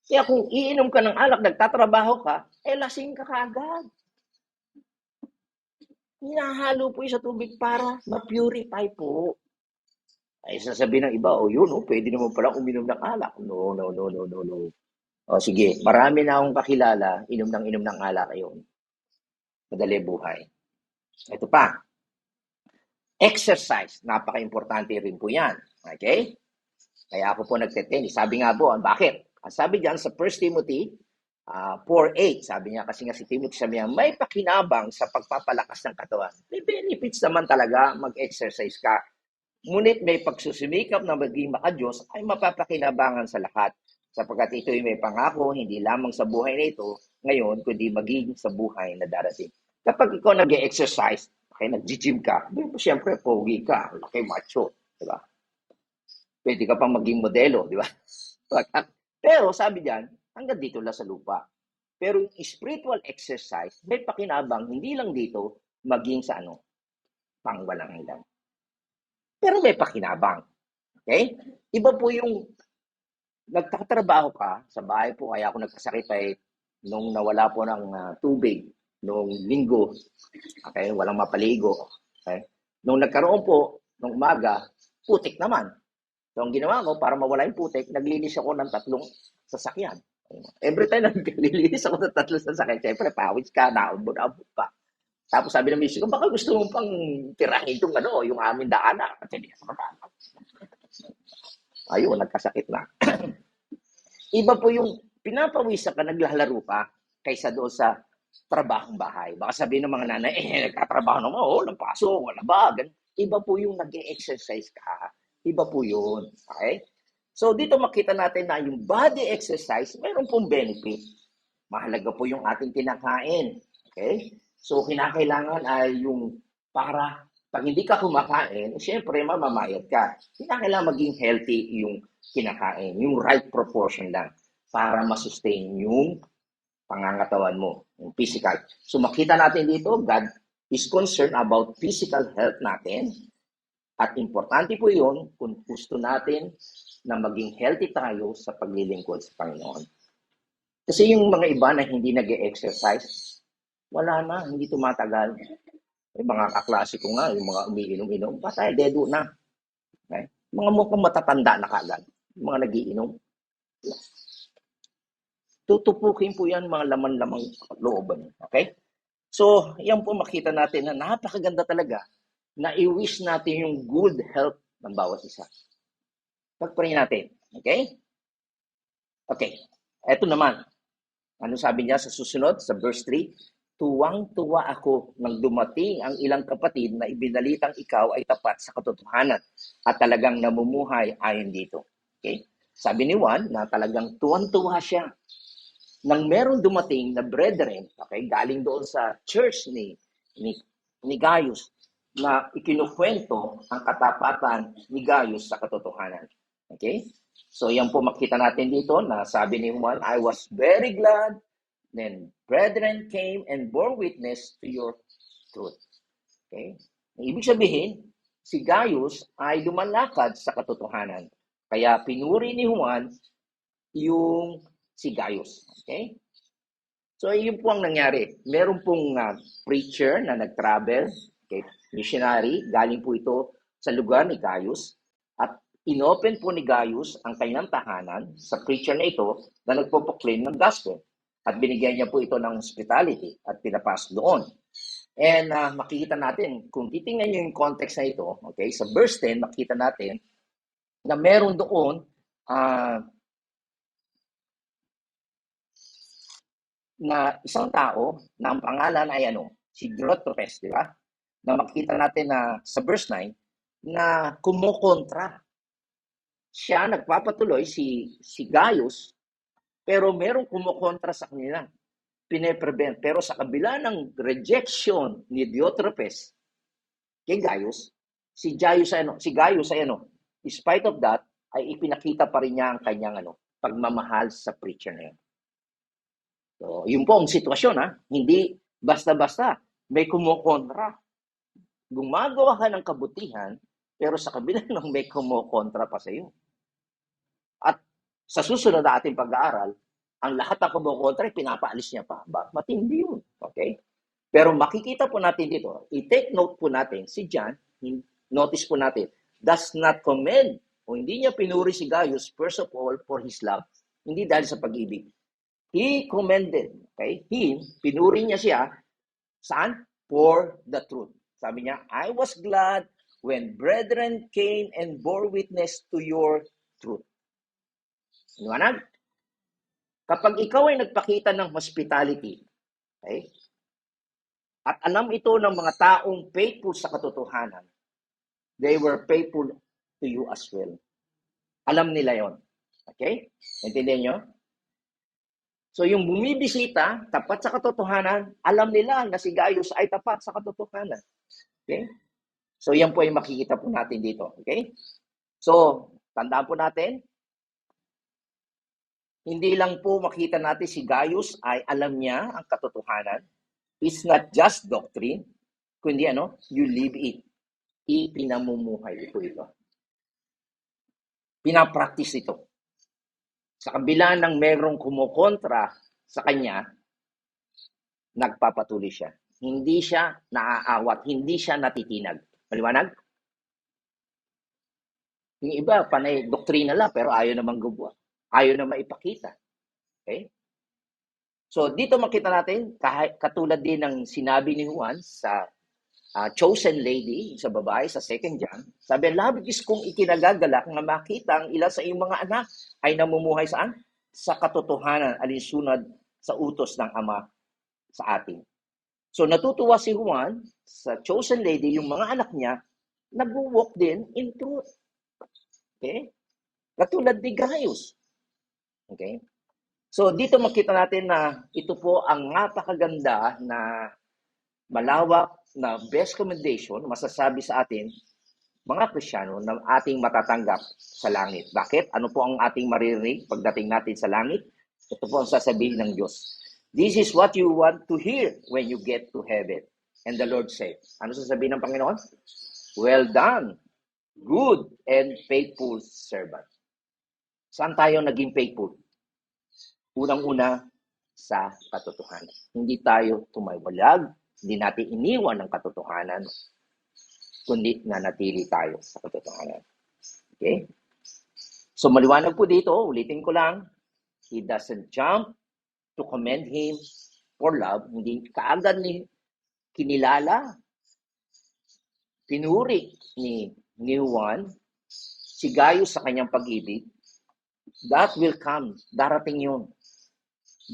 A: Kaya kung iinom ka ng alak, nagtatrabaho ka, lasing ka kaagad. Hinahalo po yung sa tubig para ma-purify po. Ay sasabihin ng iba, pwede naman pala uminom ng alak. No, no, no, no, no, no. Sige, marami na akong kakilala, inom ng alak ngayon. Madali buhay. Ito pa, exercise. Napaka-importante rin po yan. Okay? Kaya ako po nagtetennis. Sabi nga po, bakit? Sabi diyan sa 1 Timothy 4:8, sabi niya, kasi nga si Timothy sabi niya, may pakinabang sa pagpapalakas ng katawan. May benefits naman talaga mag-exercise ka. Ngunit may pagsusumikap na maging maka-Diyos ay mapapakinabangan sa lahat. Sapagkat ito'y may pangako, hindi lamang sa buhay na ito, ngayon, kundi maging sa buhay na darating. Kapag ikaw nag-exercise, nag-gym ka, siyempre, pogi ka, laki macho, di ba? Pwede ka pang maging modelo, di ba? Pero sabi diyan, hanggang dito lang sa lupa. Pero yung spiritual exercise, may pakinabang, hindi lang dito, maging sa pangwalang hanggan. Pero may pakinabang. Okay? Iba po yung nagtatrabaho ka, sa bahay po, kaya ako nagkasakit ay nung nawala po ng tubig, nung linggo, okay, walang mapaligo. Okay? Nung nagkaroon po, nung umaga, putik naman. So, ang ginawa ko, para mawala yung putik, naglinis ako ng 3 sasakyan. Every time naglilinis ako ng 3 sasakyan, siyempre, pawis ka, naambon-ambon pa. Tapos sabi ng misis ko, baka gusto mo pang tirahin itong yung aming daanan. At hindi ako matapos. Ayun, nagkasakit na. Iba po yung pinapawisan ka, naglalaro ka, kaysa doon sa trabahong bahay. Baka sabihin ng mga nanay, nagkatrabaho naman, nagpasok, wala ba? Iba po yung nag-e-exercise ka. Iba po yun. Okay? So, dito makita natin na yung body exercise, mayroon pong benefit. Mahalaga po yung ating kinakain. Okay? So, kinakailangan ay yung para, pag hindi ka kumakain, siyempre, mamamayat ka. Kinakailangan maging healthy yung kinakain. Yung right proportion lang para masustain yung pangangatawan mo, yung physical. So, makita natin dito, God is concerned about physical health natin. At importante po yun kung gusto natin na maging healthy tayo sa paglilingkod sa Panginoon. Kasi yung mga iba na hindi nag-e-exercise, wala na, hindi tumatagal. Yung mga kaklase ko nga, yung mga umiinom-inom, patay, dedo na. Okay? Mga mukhang matatanda na kagad, yung mga nagiinom. Tutupukin po yan mga laman-lamang looban. Okay? So, yan po makita natin na napakaganda talaga na i-wish natin yung good health ng bawat isa. Pag-pray natin. Okay? Okay. Eto naman. Ano sabi niya sa susunod, sa verse 3? Tuwang-tuwa ako nang dumating ang ilang kapatid na ibinalitang ikaw ay tapat sa katotohanan at talagang namumuhay ayon dito. Okay? Sabi ni Juan na talagang tuwang-tuwa siya nang meron dumating na brethren, okay, galing doon sa church ni Gaius, na ikinukwento ang katapatan ni Gaius sa katotohanan. Okay? So yan po makita natin dito na sabi ni Juan, I was very glad, then brethren came and bore witness to your truth. Okay? Ibig sabihin, si Gaius ay lumalakad sa katotohanan. Kaya pinuri ni Juan yung si Gaius. Okay? So, yun po ang nangyari. Meron pong preacher na nag-travel, okay, missionary, galing po ito sa lugar ni Gaius, at inopen po ni Gaius ang kanyang tahanan sa preacher na ito na nagpo-proclaim ng gospel. At binigyan niya po ito ng hospitality at pinapasok doon. And makikita natin, kung titingnan niyo yung context na ito, okay, sa verse 10, makikita natin na meron doon na isang tao na ang pangalan ay si Diotrephes, di ba? Na makita natin na sa verse 9 na kumukontra. Siya nagpapatuloy si Gaius, pero merong kumukontra sa kanila. Pine-prevent. Pero sa kabila ng rejection ni Diotrephes kay Gaius, si Gaius ay in spite of that, ay ipinakita pa rin niya ang kanyang pagmamahal sa preacher na yun. So, yun po ang sitwasyon, ha? Hindi basta-basta. May kumukontra. Gumagawa ka ng kabutihan, pero sa kabila ng may kumukontra pa sa iyo. At sa susunod na ating pag-aaral, ang lahat ng kumukontra, pinapaalis niya pa. Matindi yun. Okay? Pero makikita po natin dito, i-take note po natin, si John, notice po natin, does not commend, o hindi niya pinuri si Gaius, first of all, for his love. Hindi dahil sa pag-ibig. He commended, okay? Pinuri niya siya, saan? For the truth. Sabi niya, I was glad when brethren came and bore witness to your truth. Liwanag? Kapag ikaw ay nagpakita ng hospitality, okay? At alam ito ng mga taong faithful sa katotohanan, they were faithful to you as well. Alam nila yon. Okay? Intindihan nyo? So yung bumibisita, tapat sa katotohanan, alam nila na si Gaius ay tapat sa katotohanan. Okay? So yan po ay makikita po natin dito. Okay? So, tandaan po natin, hindi lang po makita natin si Gaius ay alam niya ang katotohanan. It's not just doctrine, kundi you live it. Ipinamumuhay ito. Pinapractice ito. Sa kabila ng merong kumukontra sa kanya, nagpapatuloy siya. Hindi siya naaawat, hindi siya natitinag. Maliwanag? Yung iba, panay doktrina lang, pero ayaw naman gumawa. Ayaw naman ipakita. Okay? So, dito makita natin, katulad din ng sinabi ni Juan sa chosen lady, sa babae, sa 2 John, sabi, labis kong ikinagagalak na makita ang ilan sa iyong mga anak ay namumuhay saan? Sa katotohanan, alinsunod sa utos ng Ama sa atin. So, natutuwa si Juan sa chosen lady, yung mga anak niya, nag-walk din in truth. Okay? Katulad ni Gaius. Okay? So, dito makita natin na ito po ang napakaganda na malawak na best commendation masasabi sa atin, mga Kristiyano, na ating matatanggap sa langit. Bakit? Ano po ang ating maririnig pagdating natin sa langit? Ito po ang sasabihin ng Diyos. This is what you want to hear when you get to heaven. And the Lord said, ano sasabihin ng Panginoon? Well done, good and faithful servant. Saan tayo naging faithful? Unang-una, sa katotohanan. Hindi tayo tumaywalag, hindi natin iniwan ang katotohanan, kundi nanatili tayo sa katotohanan. Okay? So maliwanag po dito, ulitin ko lang, he doesn't jump to commend him for love. Hindi kaagad ni kinilala, pinuri ni Juan si Gaius sa kanyang pag-ibig. That will come. Darating yun.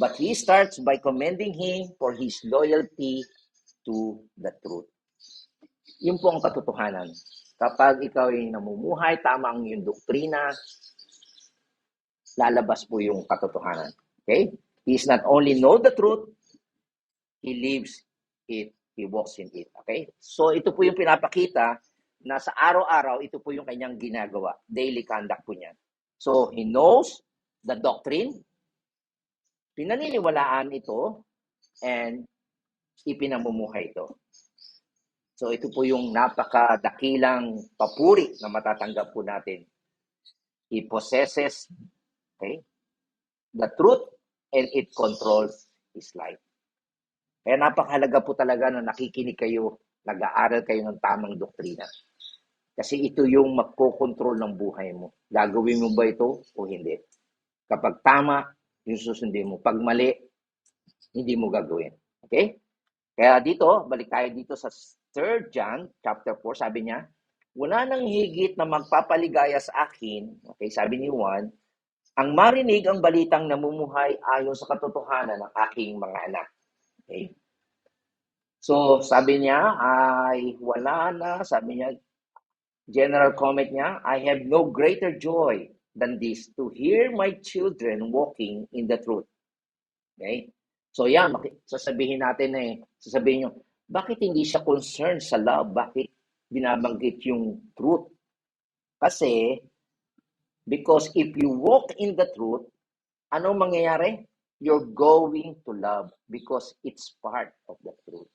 A: But he starts by commending him for his loyalty to the truth. Yun po ang katotohanan. Kapag ikaw ay namumuhay, tama ang iyong doktrina, lalabas po yung katotohanan. Okay? He is not only know the truth, he lives it, he walks in it. Okay? So ito po yung pinapakita na sa araw-araw, ito po yung kanyang ginagawa. Daily conduct po niya. So, he knows the doctrine, pinaniniwalaan ito, and ipinamumuhay ito. So, ito po yung napakadakilang papuri na matatanggap po natin. He possesses, okay, the truth, and it controls his life. Kaya napakahalaga po talaga na nakikinig kayo, nag-aaral kayo ng tamang doktrina. Kasi ito yung magkokontrol ng buhay mo. Gagawin mo ba ito o hindi? Kapag tama, yung susundin mo. Pag mali, hindi mo gagawin. Okay? Kaya dito, balik tayo dito sa 3 John chapter 4, sabi niya, wala nang higit na magpapaligaya sa akin, okay, sabi ni Juan, ang marinig ang balitang namumuhay ayon sa katotohanan ng aking mga anak. Okay? So, sabi niya, ay wala na, sabi niya, general comment niya, I have no greater joy than this, to hear my children walking in the truth. Okay? So yan, sasabihin natin sasabihin nyo, bakit hindi siya concerned sa love? Bakit binabanggit yung truth? Kasi, because if you walk in the truth, ano mangyayari? You're going to love because it's part of the truth.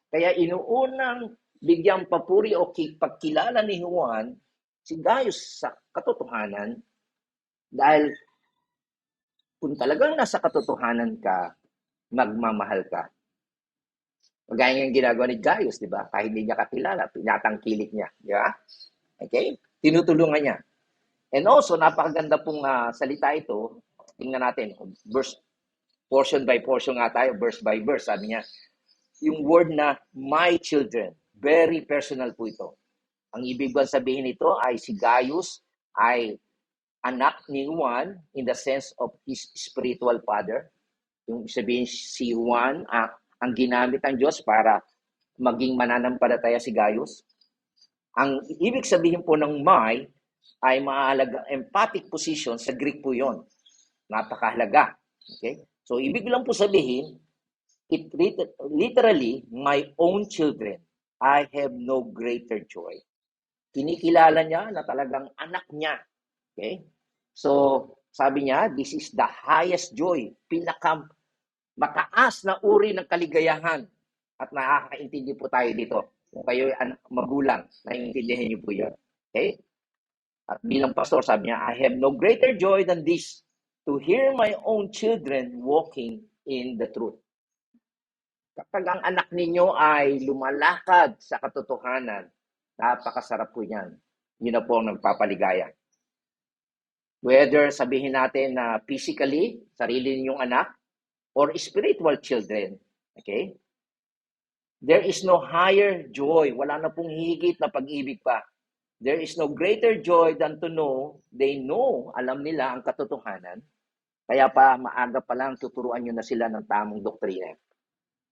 A: Kaya inuunang bigyang papuri o pagkilala ni Juan si Gaius sa katotohanan dahil kung talagang nasa katotohanan ka, magmamahal ka. Magaya yung ginagawa ni Gaius, di ba? Kahit hindi niya kakilala, pinatangkilik niya. Di ba? Okay? Tinutulungan niya. And also, napakaganda pong salita ito. Tingnan natin, verse, portion by portion nga tayo, verse by verse. Sabi niya, yung word na my children, very personal po ito. Ang ibig sabihin nito ay si Gaius ay anak ni Juan in the sense of his spiritual father. Yung sabihin si Juan, ang ginamit ng Diyos para maging mananampalataya si Gaius. Ang ibig sabihin po ng my ay mahalaga, emphatic position, sa Greek po yon. Napakahalaga. Okay? So, ibig lang po sabihin, it literally, my own children, I have no greater joy. Kinikilala niya na talagang anak niya. Okay? So, sabi niya, this is the highest joy, mataas na uri ng kaligayahan. At nakakaintindi po tayo dito. Kung kayo ay magulang, naiintindihan niyo po yun. Okay? At bilang pastor, sabi niya, I have no greater joy than this, to hear my own children walking in the truth. Kapag ang anak ninyo ay lumalakad sa katotohanan, napakasarap po yan. Yun na po ang nagpapaligaya. Whether sabihin natin na physically, sarili ninyong anak, or spiritual children, okay? There is no higher joy. Wala na pong higit na pag-ibig pa. There is no greater joy than to know, they know, alam nila ang katotohanan. Kaya pa, maaga pa lang, tuturuan nyo na sila ng tamang doktrina.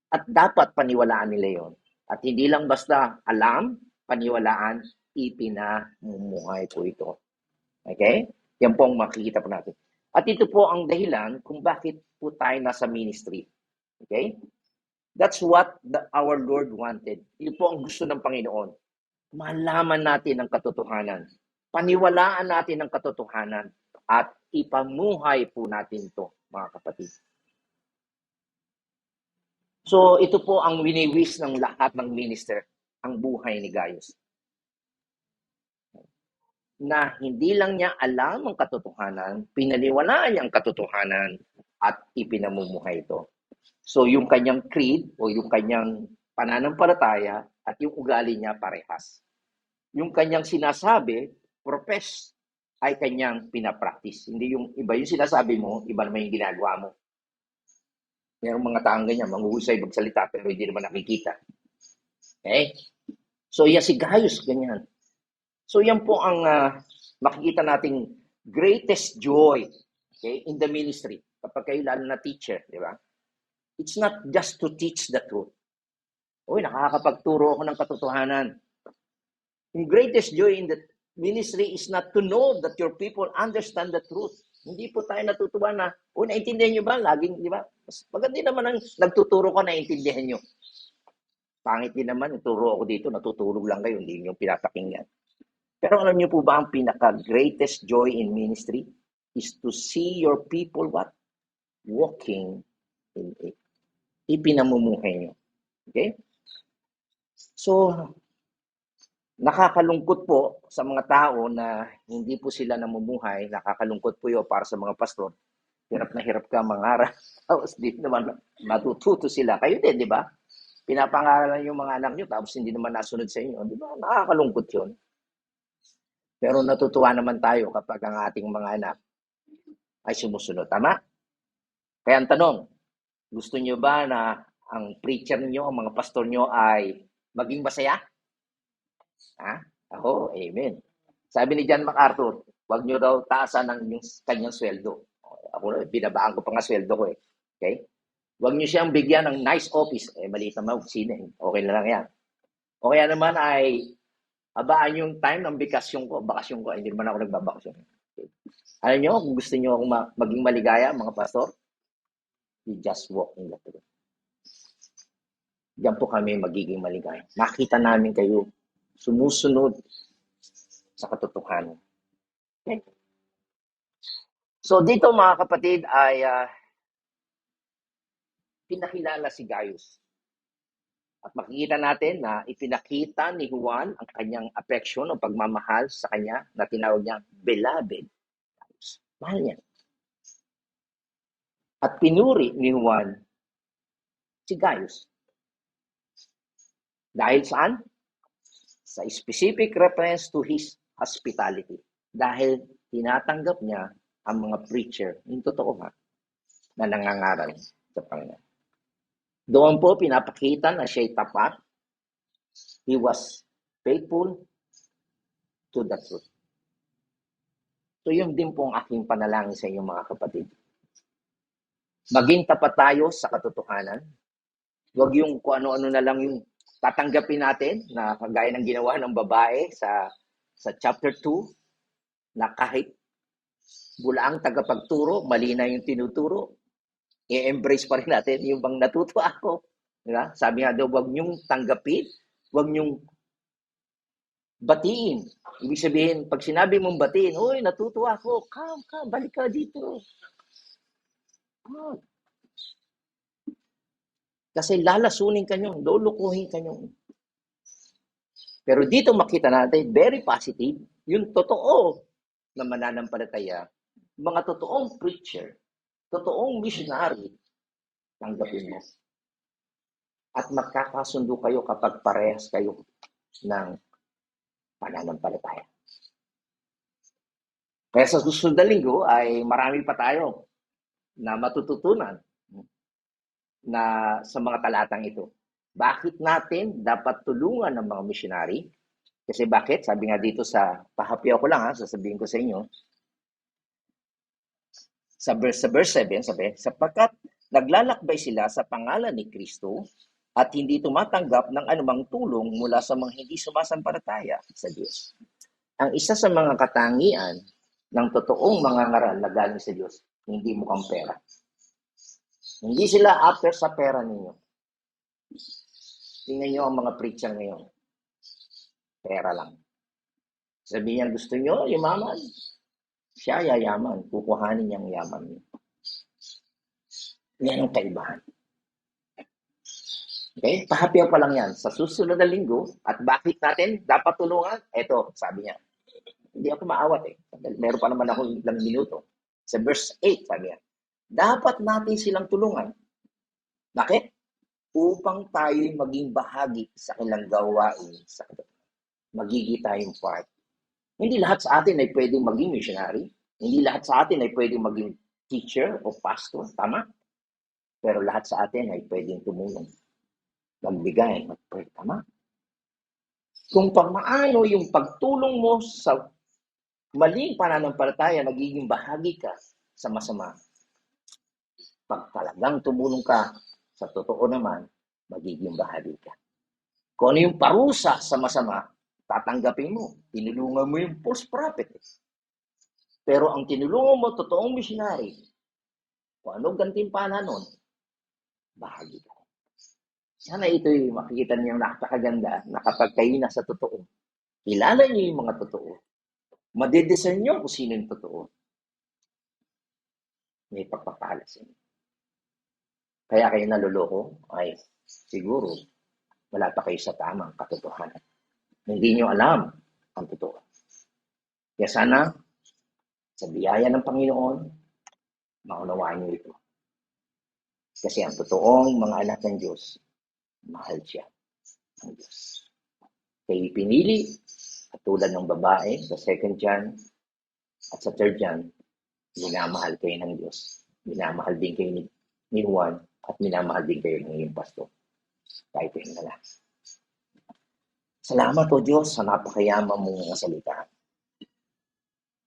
A: At dapat paniwalaan nila yon. At hindi lang basta alam, paniwalaan, ipinamumuhay po ito. Okay? Yan po ang makikita po natin. At ito po ang dahilan kung bakit po tayo nasa ministry. Okay? That's what our Lord wanted. Ito po ang gusto ng Panginoon. Malaman natin ang katotohanan. Paniwalaan natin ang katotohanan at ipamuhay po natin ito, mga kapatid. So, ito po ang wini-wish ng lahat ng minister, ang buhay ni Gaius. Na hindi lang niya alam ang katotohanan, pinaniwalaan niya ang katotohanan at ipinamumuhay ito. So, yung kanyang creed o yung kanyang pananampalataya at yung ugali niya parehas. Yung kanyang sinasabi, profess, ay kanyang pinapractice. Hindi yung iba yung sinasabi mo, iba naman yung ginagawa mo. Mayroong mga taong ganyan, manguhusay magsalita pero hindi naman nakikita. Okay? So, yan si Gaius, ganyan. So, yan po ang makikita nating greatest joy, okay, in the ministry. Kapag kayo lalo na teacher, di ba? It's not just to teach the truth. Uy, nakakapagturo ako ng katotohanan. Yung greatest joy in the ministry is not to know that your people understand the truth. Hindi po tayo natutuwa na, naintindihan nyo ba? Laging, di ba? Maganda naman ang nagtuturo ko, naintindihan nyo. Pangit din naman, turo ako dito, natutulog lang kayo, hindi nyo pinapakinggan. Pero alam niyo po ba ang pinaka-greatest joy in ministry is to see your people what? Walking in it. Ipinamumuhay niyo. Okay? So, nakakalungkot po sa mga tao na hindi po sila namumuhay. Nakakalungkot po yun para sa mga pastor. Hirap na hirap ka mangarap. Tapos di naman matututo sila. Kayo din, di ba? Pinapangaralan yung mga anak nyo tapos hindi naman nasunod sa inyo. Di ba? Nakakalungkot yun. Pero natutuwa naman tayo kapag ang ating mga anak ay sumusunod. Tama? Kaya ang tanong, gusto nyo ba na ang preacher nyo, ang mga pastor nyo ay maging masaya? Ha? Ako, amen. Sabi ni John MacArthur, wag nyo daw taasan ang yung kanyang sweldo. Ako, binabaan ko pa nga sweldo ko eh. Okay? Wag nyo siyang bigyan ng nice office. Eh, maliit naman opisina. Okay na lang yan. O kaya naman ay abaan yung time ng bakasyon ko. Hindi naman ako nagbabakasyon. Okay. Alam nyo, kung gusto nyo akong maging maligaya, mga pastor, you just walk in the truth. Diyan po kami magiging maligaya. Makita namin kayo sumusunod sa katotohanan. Okay? So dito mga kapatid ay pinakilala si Gaius. At makikita natin na ipinakita ni Juan ang kanyang affection o pagmamahal sa kanya na tinawag niya beloved. Mahal niya. At pinuri ni Juan si Gaius. Dahil saan? Sa specific reference to his hospitality. Dahil tinatanggap niya ang mga preacher, yung totoo ha, na nangangaral sa Panginoon. Doon po pinapakita na siya'y tapat. He was faithful to the truth. So yun din po ang aking panalangin sa inyong mga kapatid. Maging tapat tayo sa katotohanan. Huwag yung kung ano-ano na lang yung tatanggapin natin na kagaya ng ginawa ng babae sa chapter 2 na kahit bulaang tagapagturo, mali na yung tinuturo, i-embrace pa rin natin yung bang natuto ako. Diba? Sabi nga daw, huwag niyong tanggapin, huwag niyong batiin. Ibig sabihin, pag sinabi mong batiin, uy, natuto ako, come, balik ka dito. Come. Kasi lalasunin ka nyo, lulukuhin ka nyo. Pero dito makita natin, very positive, yung totoo na mananampalataya, mga totoong preacher, totoong missionary, tanggapin mo. At magkakasundo kayo kapag parehas kayo ng pananampalataya. Kaya sa susunod na linggo ay marami pa tayo na matututunan na sa mga talatang ito. Bakit natin dapat tulungan ng mga missionary? Kasi bakit? Sabi nga dito sa, pahapyaw ko lang ha, sasabihin ko sa inyo, sa verse 7, sabi, sapagkat naglalakbay sila sa pangalan ni Kristo at hindi tumatanggap ng anumang tulong mula sa mga hindi sumasampalataya sa Diyos. Ang isa sa mga katangian ng totoong mga ngaral na galing sa Diyos, hindi mukhang pera. Hindi sila after sa pera ninyo. Tingnan nyo ang mga preacher ngayon. Pera lang. Sabi niya, gusto nyo yumaman? Siya yayaman. Kukuhanin niyang yaman niyo. Yan ang kaibahan. Okay? Pahapyaw pa lang yan. Sa susunod na linggo, at bakit natin dapat tulungan? Eto, sabi niya. Hindi ako maawat eh. Meron pa naman ako ilang minuto. Sa verse 8, sabi niya, dapat natin silang tulungan. Bakit? Upang tayo'y maging bahagi sa kanilang gawain sa magiging tayong part. Hindi lahat sa atin ay pwedeng maging missionary. Hindi lahat sa atin ay pwedeng maging teacher o pastor. Tama? Pero lahat sa atin ay pwedeng tumulong. Magbigay, mag-pray. Tama? Kung paano yung pagtulong mo sa maling pananampalataya, nagiging bahagi ka sa masama. Pag talagang tumulong ka, sa totoo naman, magiging bahagi ka. Kung ano yung parusa sa masama, tatanggapin mo. Tinulungan mo yung false prophet. Pero ang tinulungan mo, totoong missionary, kung ano gantimpala nun, bahagi ka. Sana ito'y makikita niyo napakaganda na kapag kayo na sa totoo, Kilala niyo yung mga totoo. Madediscern niyo kung sino yung totoo. May pagpapala sa inyo. Kaya kayo naluloko, ay siguro wala pa kayo sa tamang katotohanan. Hindi niyo alam ang totoo. Kaya sana, sa biyaya ng Panginoon, maunawaan niyo ito. Kasi ang totoong mga anak ng Diyos, mahal siya ng Diyos. Kayo pinili, katulad ng babae sa 2 John at sa 3 John, minamahal kayo ng Diyos. Minamahal din kayo ni Juan at minamahal din kayo ng iyong pastor. Kahit kayo na lang. Salamat o Diyos sa napakayaman mong mga salita.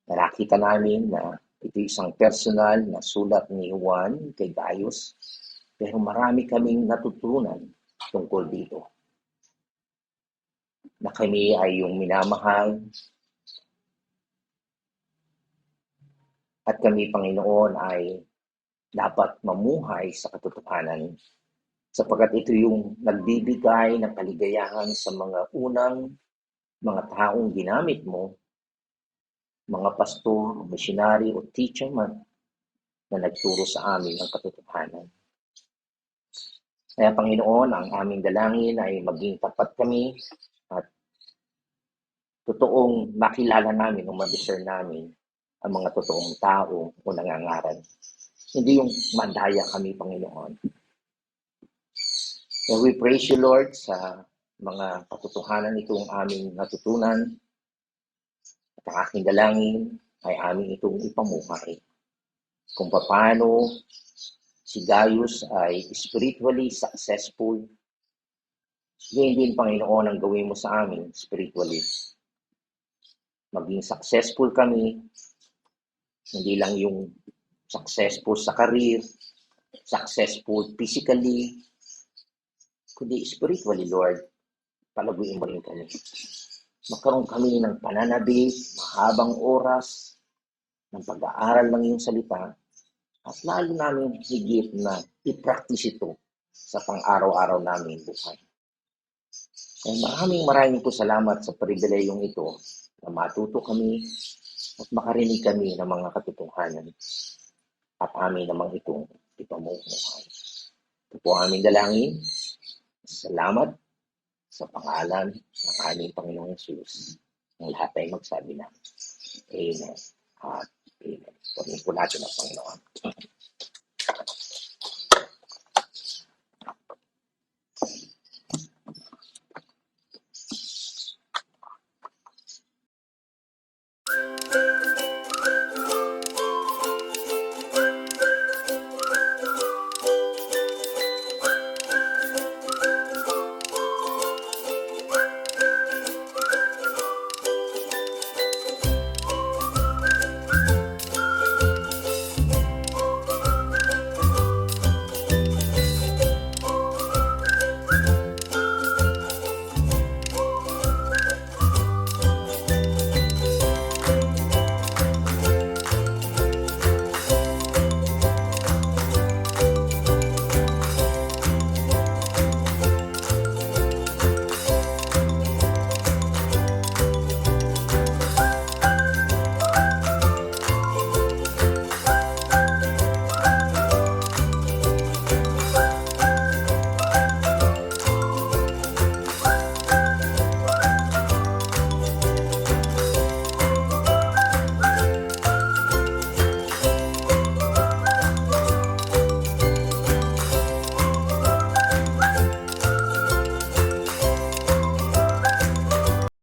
A: Nakita namin na ito isang personal na sulat ni Juan kay Gaius, pero marami kaming natutunan tungkol dito. Na kami ay yung minamahal at kami, Panginoon, ay dapat mamuhay sa katotohanan sapagkat ito yung nagbibigay ng kaligayahan sa mga unang mga taong ginamit mo, mga pastor, missionary o teacher man na nagturo sa amin ng katotohanan. Kaya Panginoon, ang aming dalangin ay maging tapat kami at totoong makilala namin o ma-discern namin ang mga totoong tao o nangangaral. Hindi yung mandaya kami, Panginoon. And we praise you, Lord, sa mga katotohanan itong aming natutunan. At ang aking dalangin ay aming itong ipamuhay. Kung paano si Gaius ay spiritually successful, ngayon din, Panginoon, ang gawin mo sa amin spiritually. Maging successful kami, hindi lang yung successful sa career, successful physically, kundi spiritually, Lord, palaguin mo rin kami. Magkaroon kami ng pananabik, mahabang oras, ng pag-aaral ng iyong salita, at lalo namin higit na i-practice ito sa pang-araw-araw namin buhay. Kaya maraming po salamat sa pribilehiyong ito na matuto kami at makarinig kami ng mga katotohanan at amin namang itong ipamuhay. Ito po aming dalangin. Salamat sa pangalan ng aming Panginoong Jesus. Ang lahat ay magsabi na, Amen at Amen. Pagin po natin ang Panginoon.